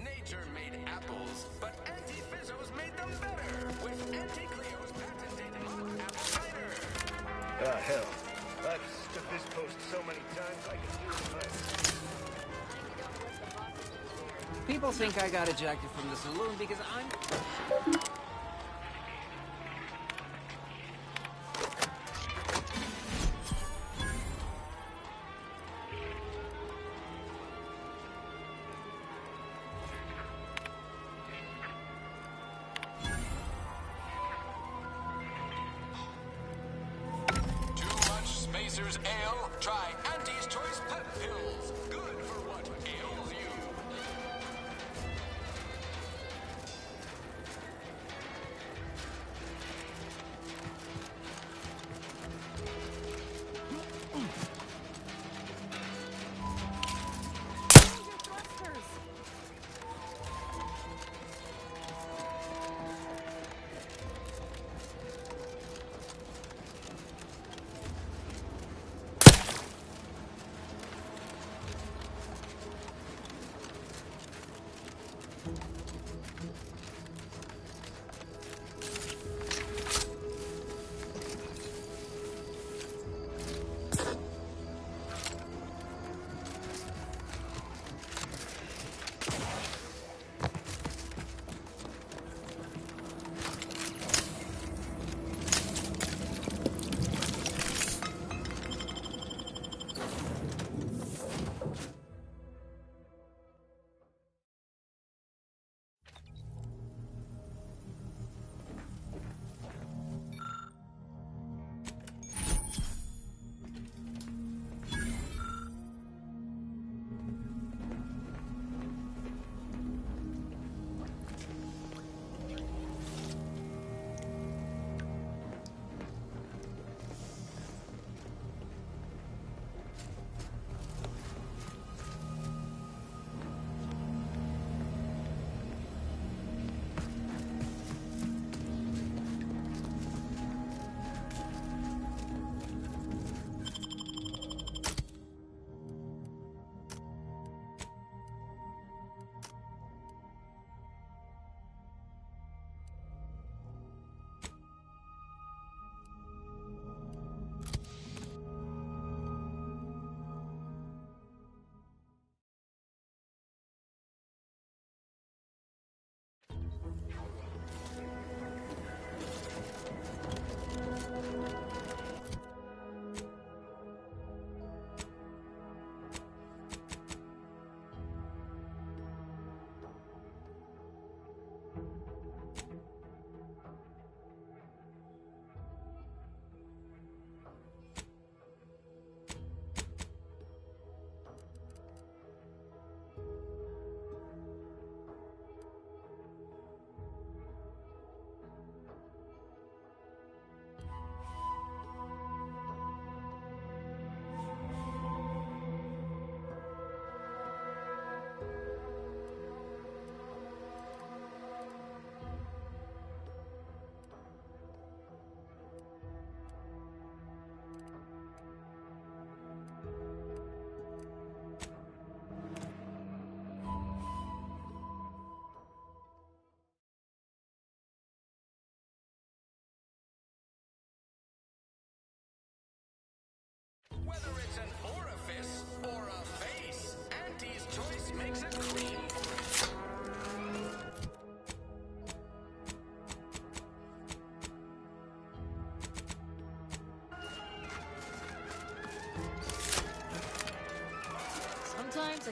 Nature made apples, but Anti-Fizzos made them better with Anti-Cleo's patented hot apple cider. Ah, hell. I've stood this post so many times I can do it. People think I got ejected from the saloon because I'm... Spacers Ale, try Auntie's Choice Pep Pills. Good for what ails you.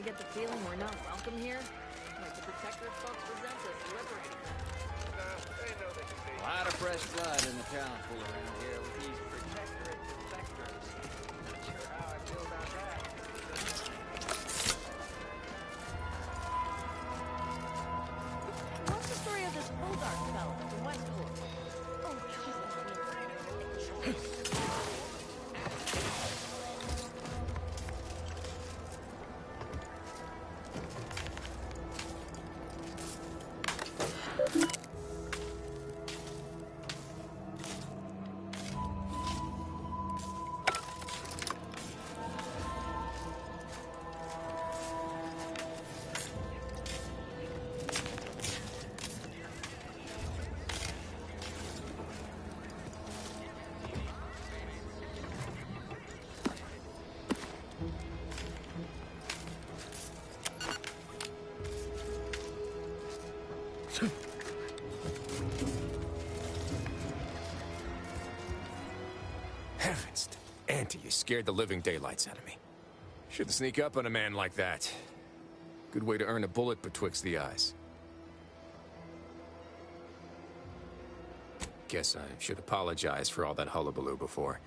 I get the feeling we're not welcome here? Like the Protectorate folks resent us liberating them. They know they can be. A lot of fresh blood in the town pool around here with these Protectorate defectors. Not sure how I feel about that. What's the story of this Bulldog fellow from Westport? Oh, Jesus. Heavens, Auntie, you scared the living daylights out of me. Shouldn't sneak up on a man like that. Good way to earn a bullet betwixt the eyes. Guess I should apologize for all that hullabaloo before.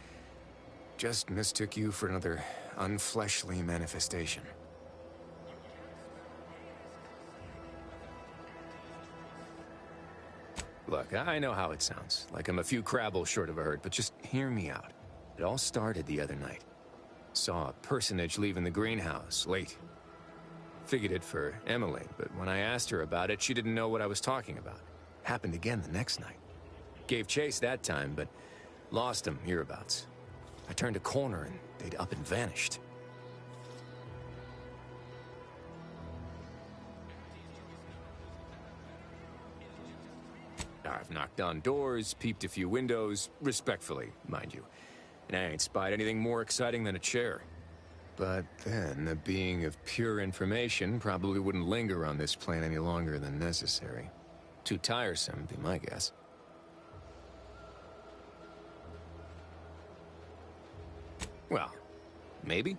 Just mistook you for another unfleshly manifestation. Look, I know how it sounds, like I'm a few crabbles short of a hurt, but just hear me out. It all started the other night. Saw a personage leaving the greenhouse, late. Figured it for Emily, but when I asked her about it, she didn't know what I was talking about. Happened again the next night. Gave chase that time, but lost him hereabouts. I turned a corner and they'd up and vanished. I've knocked on doors, peeped a few windows, respectfully, mind you. And I ain't spied anything more exciting than a chair. But then, a being of pure information probably wouldn't linger on this plane any longer than necessary. Too tiresome, be my guess. Well, maybe.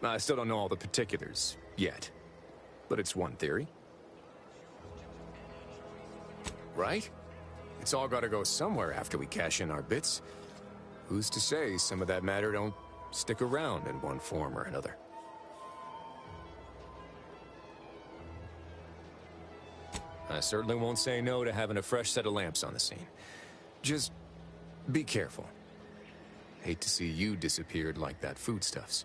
I still don't know all the particulars, yet. But it's one theory. Right? It's all gotta go somewhere after we cash in our bits. Who's to say some of that matter don't stick around in one form or another? I certainly won't say no to having a fresh set of lamps on the scene. Just be careful. Hate to see you disappeared like that foodstuffs.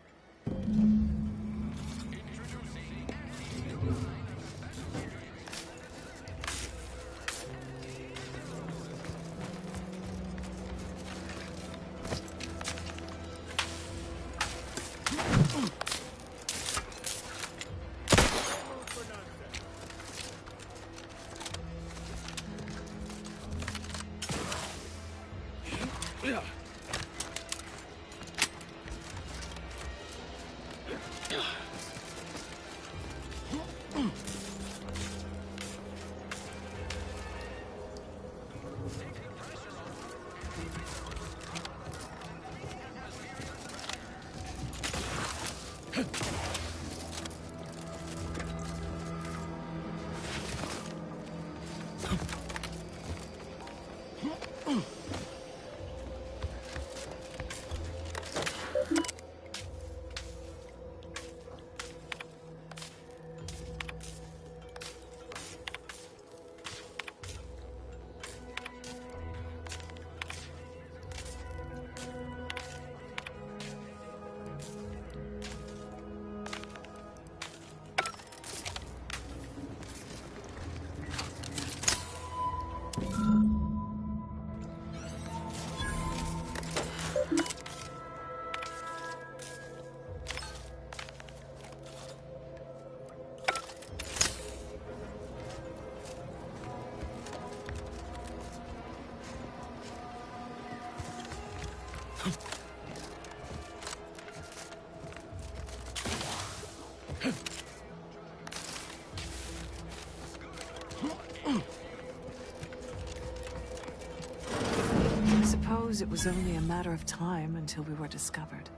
I suppose it was only a matter of time until we were discovered.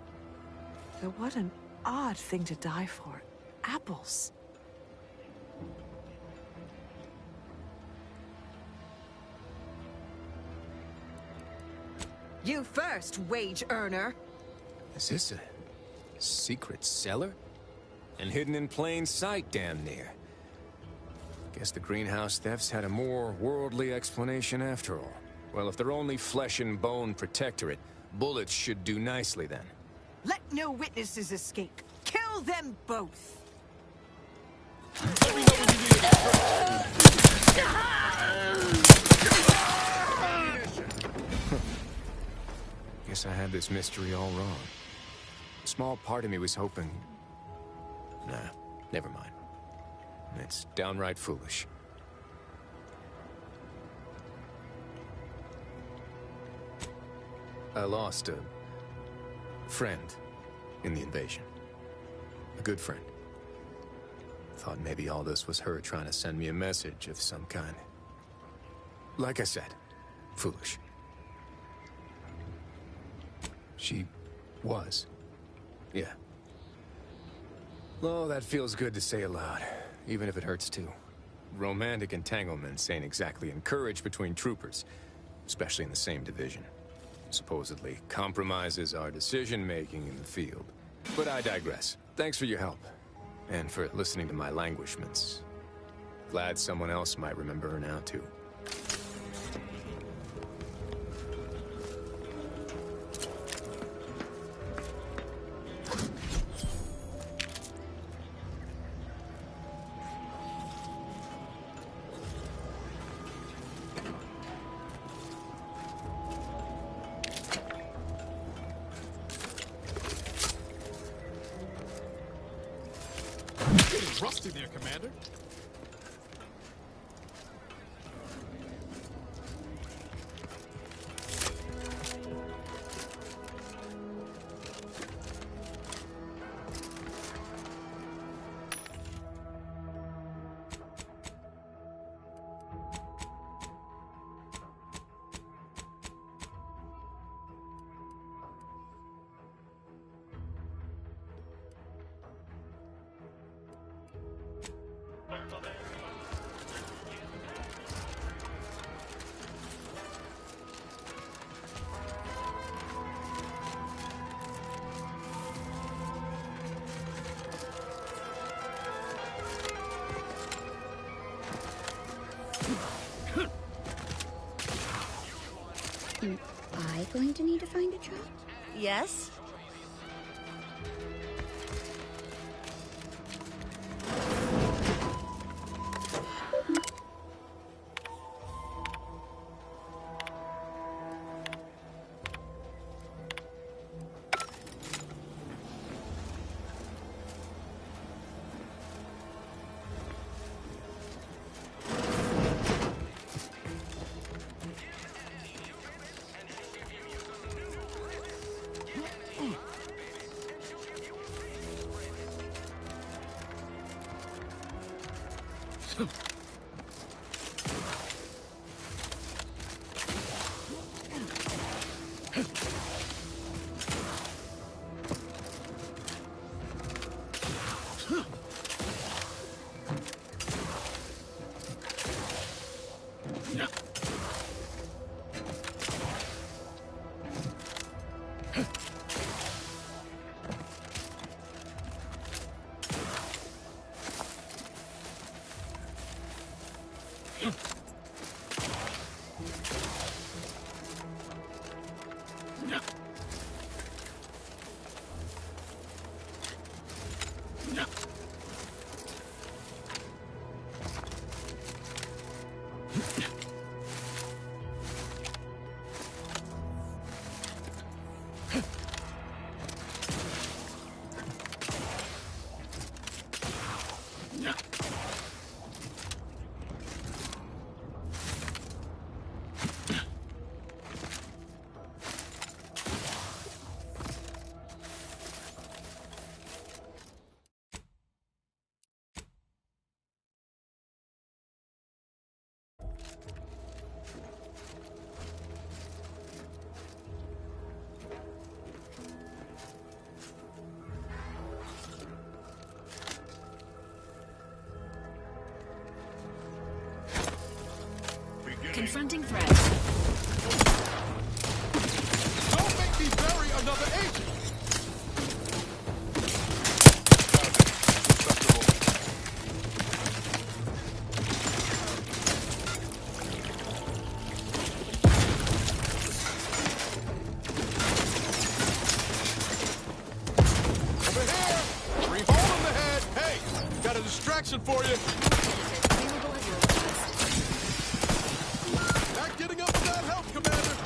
But what an odd thing to die for. apples. You first, wage earner. Is this a secret cellar? And hidden in plain sight, damn near. Guess the greenhouse thefts had a more worldly explanation after all. Well, if they're only flesh and bone protectorate, bullets should do nicely then. Let no witnesses escape. Kill them both. Guess I had this mystery all wrong. A small part of me was hoping... Nah, never mind. It's downright foolish. I lost a friend in the invasion. A good friend. Thought maybe all this was her trying to send me a message of some kind. Like I said, foolish. She was. Yeah. Oh, that feels good to say aloud, even if it hurts too. Romantic entanglements ain't exactly encouraged between troopers, especially in the same division. Supposedly compromises our decision-making in the field. But I digress. Thanks for your help, and for listening to my languishments. Glad someone else might remember her now, too. Rusty there, Commander. Am I going to need to find a trap? Yes? Confronting threats. Don't make me bury another agent! Over here! Revolve in the head! Hey! Got a distraction for you! Not getting up without help, Commander!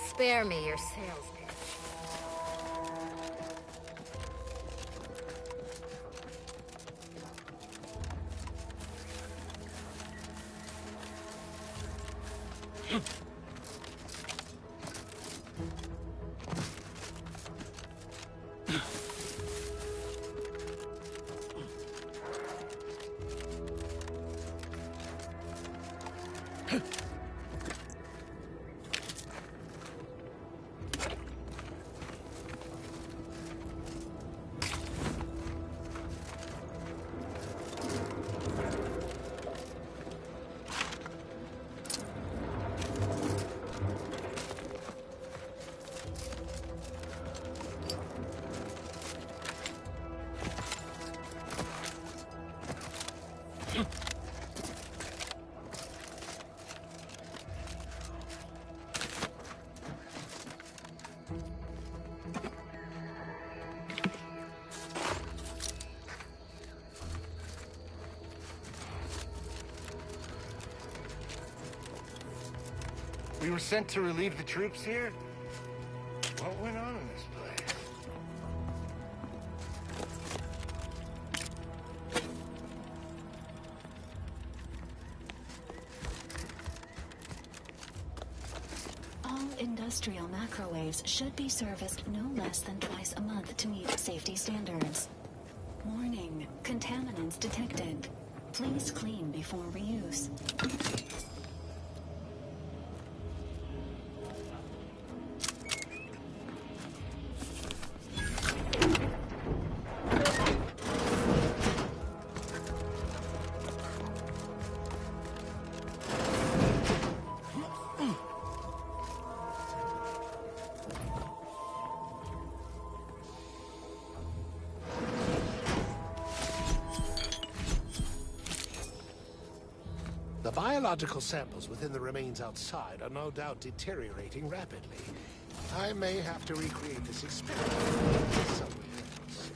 Spare me your sales pitch. We were sent to relieve the troops here? What went on in this place? All industrial macrowaves should be serviced no less than twice a month to meet safety standards. Warning, contaminants detected. Please clean before reuse. biological samples within the remains outside are no doubt deteriorating rapidly. I may have to recreate this experiment somewhere else.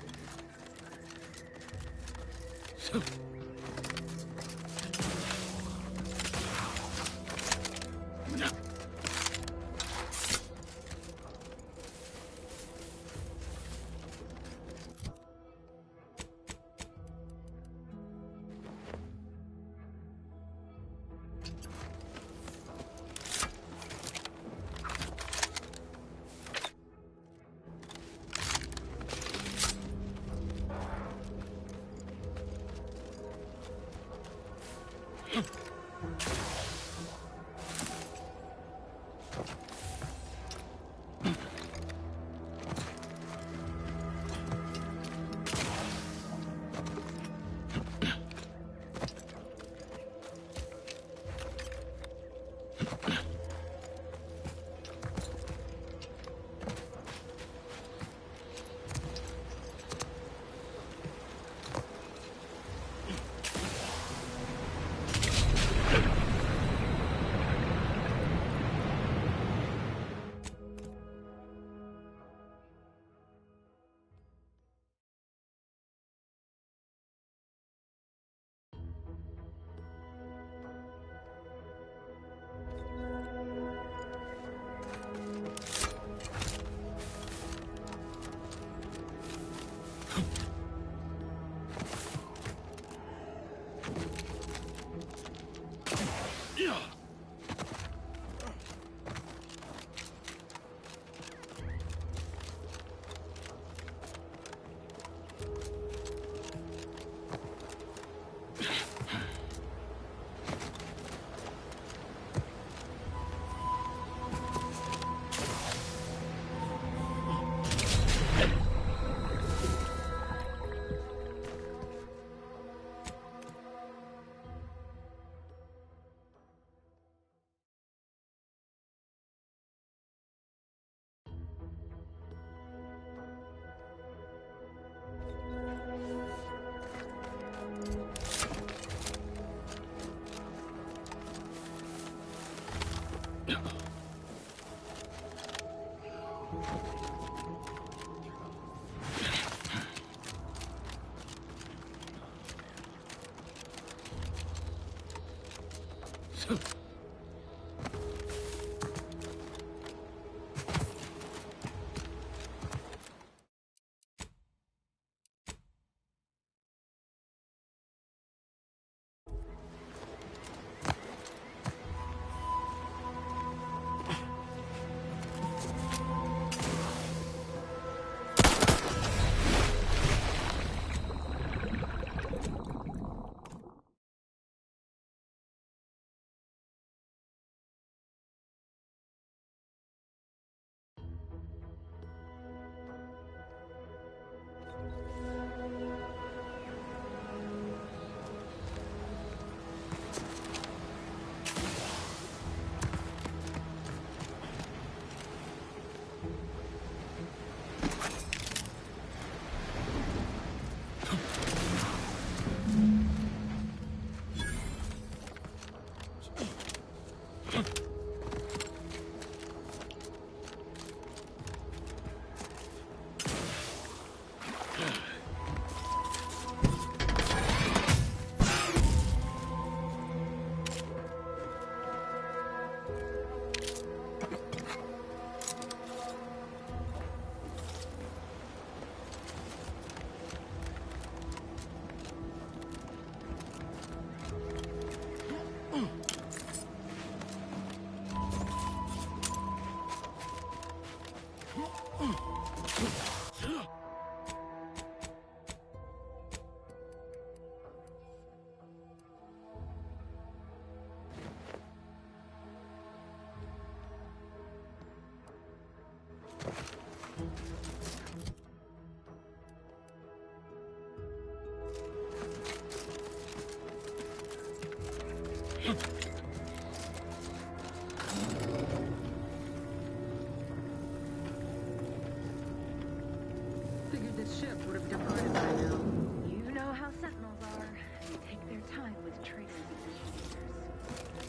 Figured this ship would have departed by now. You know how Sentinels are. They take their time with traitors and initiators.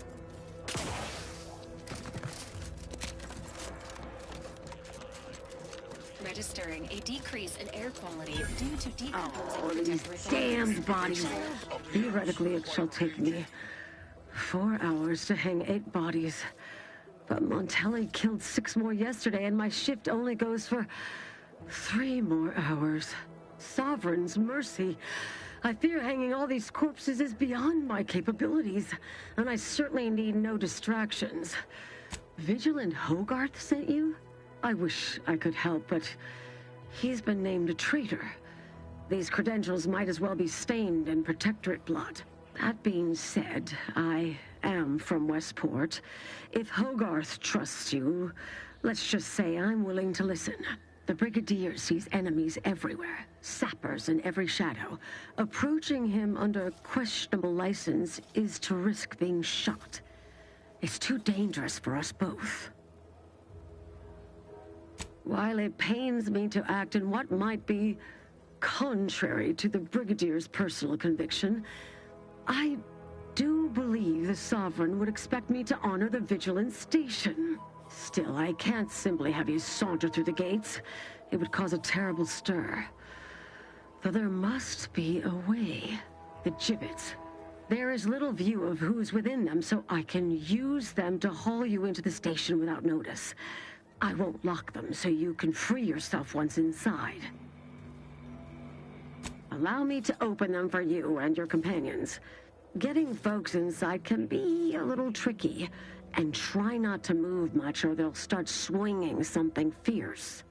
registering a decrease in air quality due to decomposing Oh, these protectorate damned bodies. Theoretically, it shall take me 4 hours to hang 8 bodies. But Montelli killed 6 more yesterday, and my shift only goes for 3 more hours. Sovereign's mercy. I fear hanging all these corpses is beyond my capabilities, and I certainly need no distractions. Vigilant Hogarth sent you? I wish I could help, but he's been named a traitor. These credentials might as well be stained in Protectorate blood. That being said, I am from Westport. If Hogarth trusts you, let's just say I'm willing to listen. The Brigadier sees enemies everywhere, sappers in every shadow. Approaching him under questionable license is to risk being shot. It's too dangerous for us both. While it pains me to act in what might be contrary to the Brigadier's personal conviction, I do believe the Sovereign would expect me to honor the Vigilance Station. Still, I can't simply have you saunter through the gates. It would cause a terrible stir. Though there must be a way. The gibbets. There is little view of who's within them, so I can use them to haul you into the station without notice. I won't lock them, so you can free yourself once inside. Allow me to open them for you and your companions. Getting folks inside can be a little tricky, and try not to move much or they'll start swinging something fierce.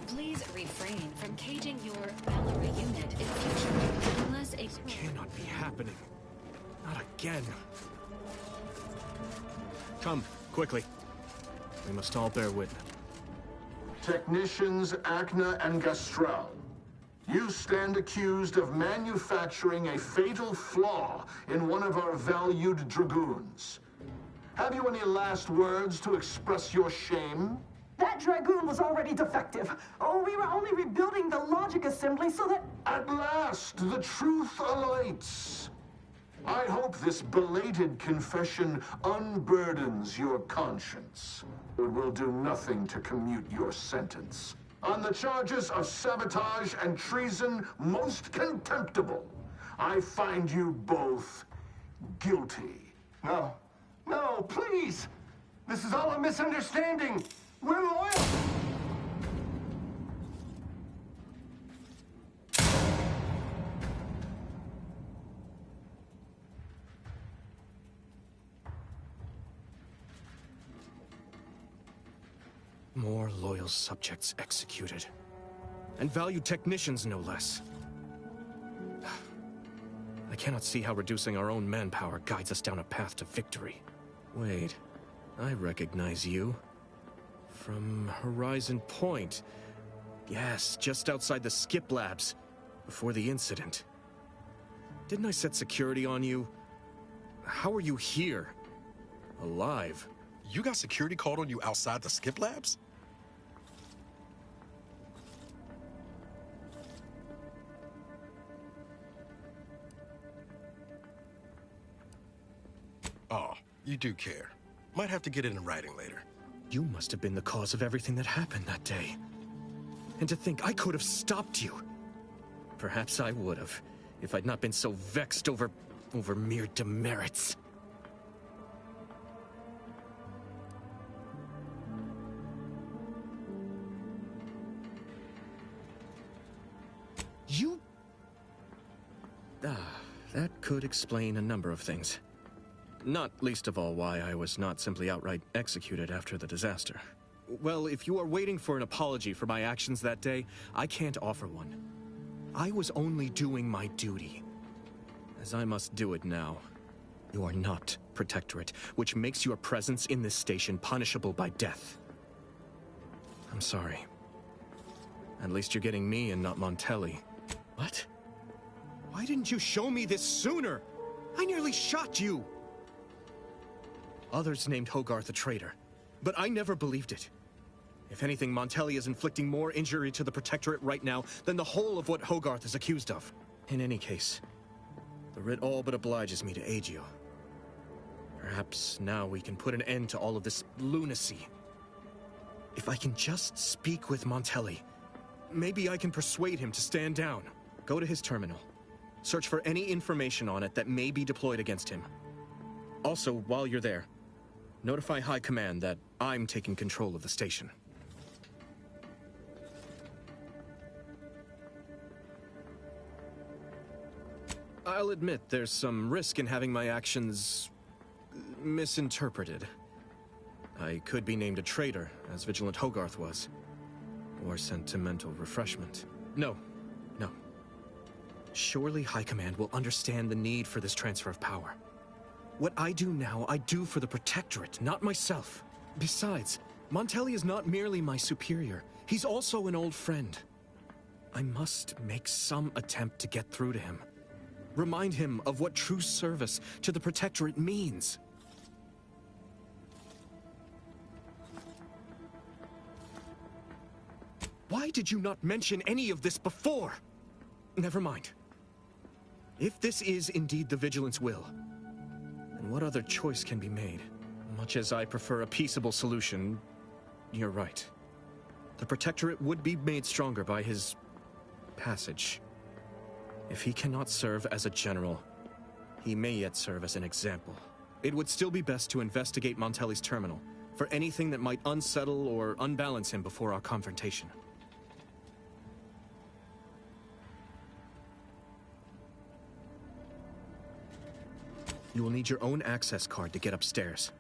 Please refrain from caging your Valerie unit in future, unless a... Cannot be happening. Not again. Come, quickly. We must all bear witness. Technicians Acna and Gastrell, you stand accused of manufacturing a fatal flaw in one of our valued dragoons. Have you any last words to express your shame? That Dragoon was already defective. Oh, we were only rebuilding the logic assembly so that... At last, the truth alights. I hope this belated confession unburdens your conscience. It will do nothing to commute your sentence. On the charges of sabotage and treason most contemptible, I find you both guilty. No. No, please! This is all a misunderstanding! We're loyal! More loyal subjects executed. And valued technicians, no less. I cannot see how reducing our own manpower guides us down a path to victory. Wait, I recognize you. From Horizon Point. Yes, just outside the Skip Labs, before the incident. Didn't I set security on you? How are you here? Alive? You got security called on you outside the Skip Labs? Oh, you do care. Might have to get it in writing later. You must have been the cause of everything that happened that day. And to think I could have stopped you. Perhaps I would have, if I'd not been so vexed over mere demerits. You... that could explain a number of things. Not least of all why I was not simply outright executed after the disaster. Well, if you are waiting for an apology for my actions that day, I can't offer one. I was only doing my duty, as I must do it now. You are not Protectorate, which makes your presence in this station punishable by death. I'm sorry. At least you're getting me and not Montelli. What? Why didn't you show me this sooner? I nearly shot you! Others named Hogarth a traitor, but I never believed it. If anything, Montelli is inflicting more injury to the Protectorate right now than the whole of what Hogarth is accused of. In any case, the writ all but obliges me to aid you. Perhaps now we can put an end to all of this lunacy. If I can just speak with Montelli, maybe I can persuade him to stand down. Go to his terminal. Search for any information on it that may be deployed against him. Also, while you're there, notify High Command that I'm taking control of the station. I'll admit there's some risk in having my actions misinterpreted. I could be named a traitor, as Vigilant Hogarth was. Or sent to mental refreshment. No. Surely High Command will understand the need for this transfer of power. What I do now, I do for the Protectorate, not myself. Besides, Montelli is not merely my superior. He's also an old friend. I must make some attempt to get through to him. Remind him of what true service to the Protectorate means. Why did you not mention any of this before? Never mind. If this is indeed the Vigilance will, then what other choice can be made? Much as I prefer a peaceable solution, you're right. The Protectorate would be made stronger by his passage. If he cannot serve as a general, he may yet serve as an example. It would still be best to investigate Montelli's terminal for anything that might unsettle or unbalance him before our confrontation. You will need your own access card to get upstairs.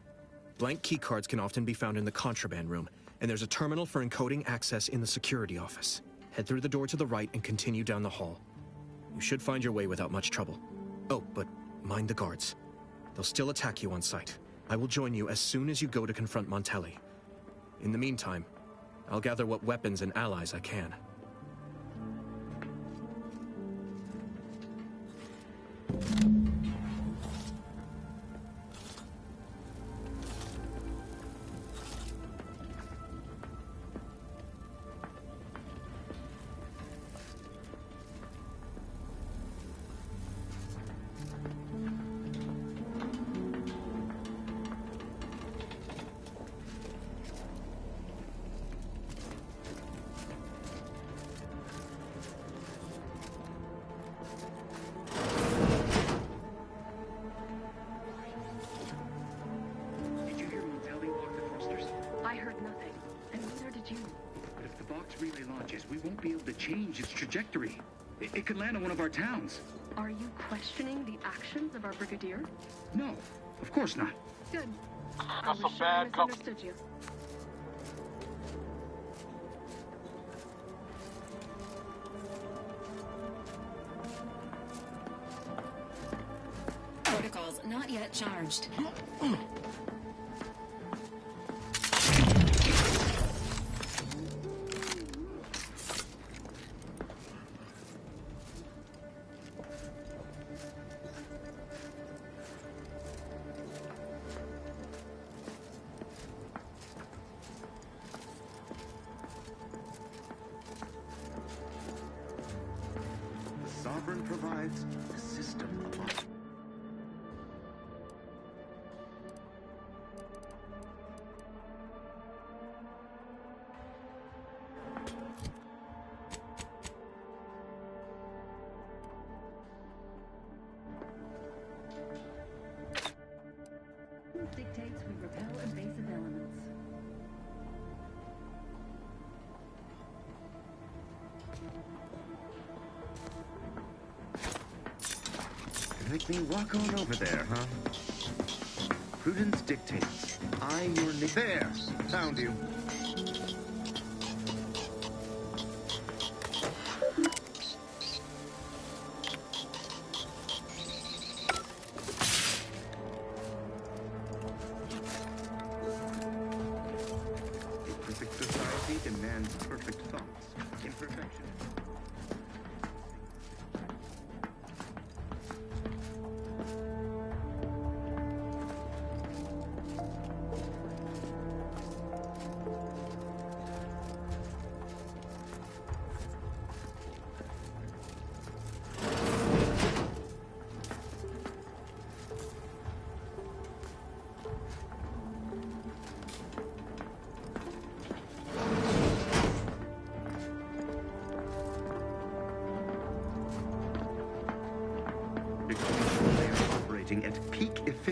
Blank keycards can often be found in the contraband room, and there's a terminal for encoding access in the security office. Head through the door to the right and continue down the hall. You should find your way without much trouble. Oh, but mind the guards. They'll still attack you on sight. I will join you as soon as you go to confront Montelli. In the meantime, I'll gather what weapons and allies I can. Trajectory. It could land on one of our towns. Are you questioning the actions of our brigadier? No, of course not. Good. I was sure I misunderstood you. Protocols not yet charged. Sovereign provides a system upon. Dictates we repel invasive elements. Make me walk on over there, huh? Prudence dictates. I your there. Found you. A perfect society demands perfect thoughts. Imperfection.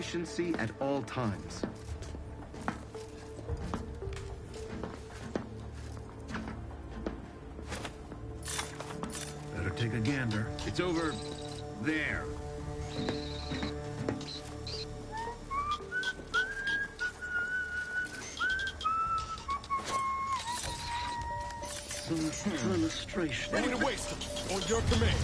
efficiency at all times. Better take a gander. It's over there. Some demonstration. Ready to waste them. On your command.